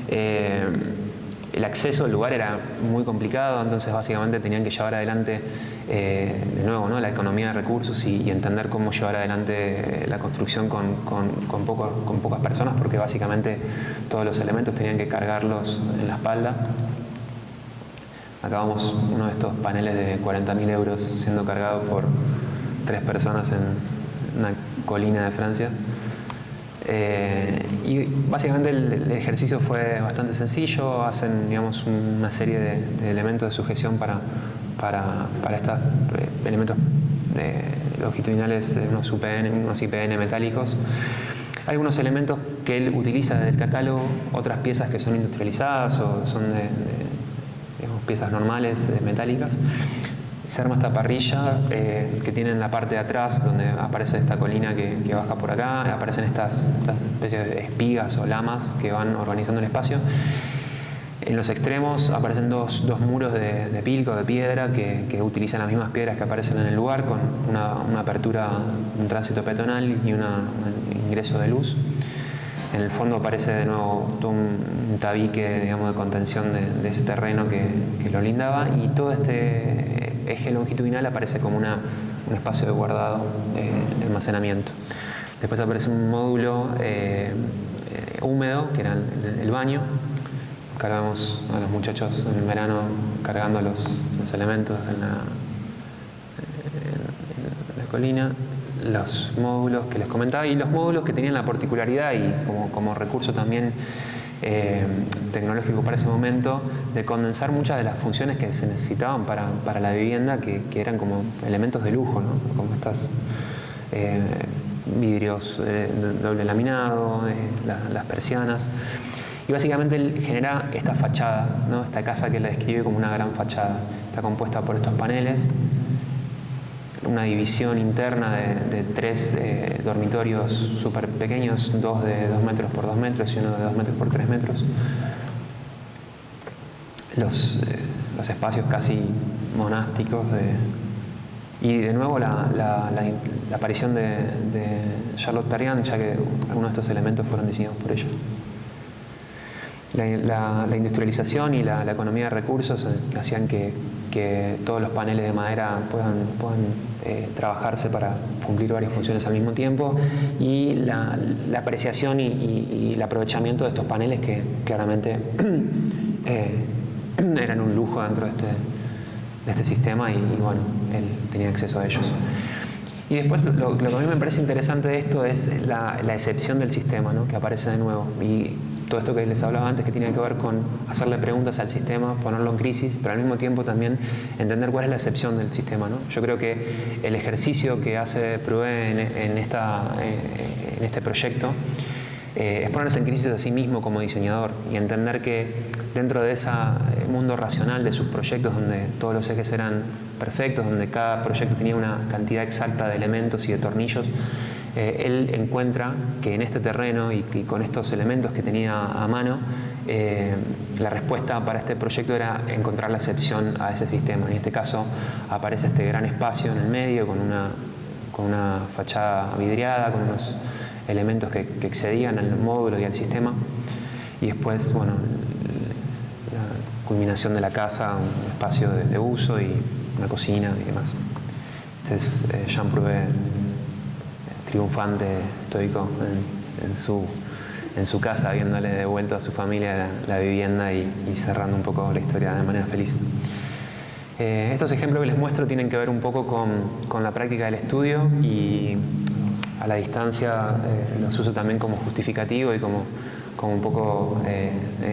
El acceso al lugar era muy complicado, entonces básicamente tenían que llevar adelante, de nuevo, ¿no?, la economía de recursos y entender cómo llevar adelante la construcción con pocas personas, porque básicamente todos los elementos tenían que cargarlos en la espalda. Acabamos uno de estos paneles de 40.000 euros siendo cargado por 3 personas en una colina de Francia. Y básicamente el ejercicio fue bastante sencillo. Hacen, digamos, una serie de elementos de sujeción para estos elementos longitudinales, unos IPN metálicos. Hay algunos elementos que él utiliza desde el catálogo, otras piezas que son industrializadas o son digamos, piezas normales metálicas. Se arma esta parrilla que tiene en la parte de atrás, donde aparece esta colina que baja por acá, aparecen estas especies de espigas o lamas que van organizando el espacio. En los extremos aparecen dos muros de pilco, de piedra, que utilizan las mismas piedras que aparecen en el lugar, con una apertura, un tránsito peatonal y un ingreso de luz. En el fondo aparece de nuevo todo un tabique, digamos, de contención de ese terreno que lo lindaba, y todo este eje longitudinal aparece como un espacio de guardado, de almacenamiento. Después aparece un módulo húmedo, que era el baño. Acá vemos a los muchachos en el verano cargando los elementos en la colina. Los módulos que les comentaba, y los módulos que tenían la particularidad y como recurso también tecnológico para ese momento, de condensar muchas de las funciones que se necesitaban para la vivienda, que eran como elementos de lujo, ¿no? Como estos vidrios de doble laminado, las persianas. Y básicamente él genera esta fachada, ¿no? Esta casa que la describe como una gran fachada. Está compuesta por estos paneles, una división interna de 3 dormitorios súper pequeños, 2 de 2 metros por 2 metros y uno de 2 metros por 3 metros. Los espacios casi monásticos. Y de nuevo la aparición de Charlotte Perriand, ya que algunos de estos elementos fueron diseñados por ella. La industrialización y la economía de recursos hacían que todos los paneles de madera puedan trabajarse para cumplir varias funciones al mismo tiempo, y la apreciación y el aprovechamiento de estos paneles que claramente eran un lujo dentro de este sistema, y bueno, él tenía acceso a ellos. Y después lo que a mí me parece interesante de esto es la excepción del sistema, ¿no?, que aparece de nuevo. Y todo esto que les hablaba antes, que tiene que ver con hacerle preguntas al sistema, ponerlo en crisis, pero al mismo tiempo también entender cuál es la excepción del sistema, ¿no? Yo creo que el ejercicio que hace Proué en este proyecto es ponerse en crisis a sí mismo como diseñador y entender que dentro de ese mundo racional de sus proyectos, donde todos los ejes eran perfectos, donde cada proyecto tenía una cantidad exacta de elementos y de tornillos, él encuentra que en este terreno y con estos elementos que tenía a mano, la respuesta para este proyecto era encontrar la excepción a ese sistema. En este caso aparece este gran espacio en el medio con una fachada vidriada, con unos elementos que excedían al módulo y al sistema, y después, bueno, la culminación de la casa, un espacio de uso y una cocina y demás. Este es Jean Prouvé, triunfante, estoico en su casa, habiéndole devuelto a su familia la vivienda y cerrando un poco la historia de manera feliz. Estos ejemplos que les muestro tienen que ver un poco con la práctica del estudio, y a la distancia los uso también como justificativo y como un poco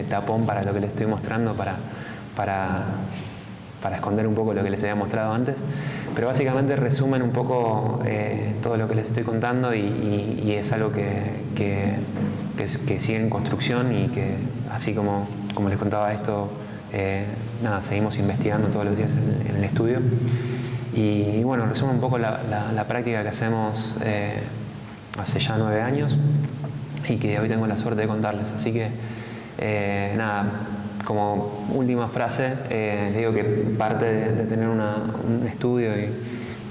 tapón para lo que les estoy mostrando, para esconder un poco lo que les había mostrado antes. Pero básicamente resumen un poco todo lo que les estoy contando, y es algo que sigue en construcción, y que así como les contaba esto, seguimos investigando todos los días en el estudio. Y bueno, resumo un poco la práctica que hacemos hace ya 9 años y que hoy tengo la suerte de contarles. Así que nada, como última frase, les digo que parte de tener un estudio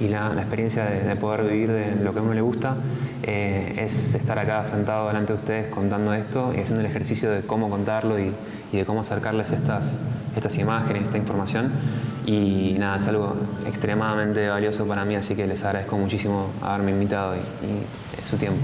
y la experiencia de poder vivir de lo que a uno le gusta es estar acá sentado delante de ustedes contando esto y haciendo el ejercicio de cómo contarlo y de cómo acercarles estas imágenes, esta información. Y nada, es algo extremadamente valioso para mí, así que les agradezco muchísimo haberme invitado y su tiempo.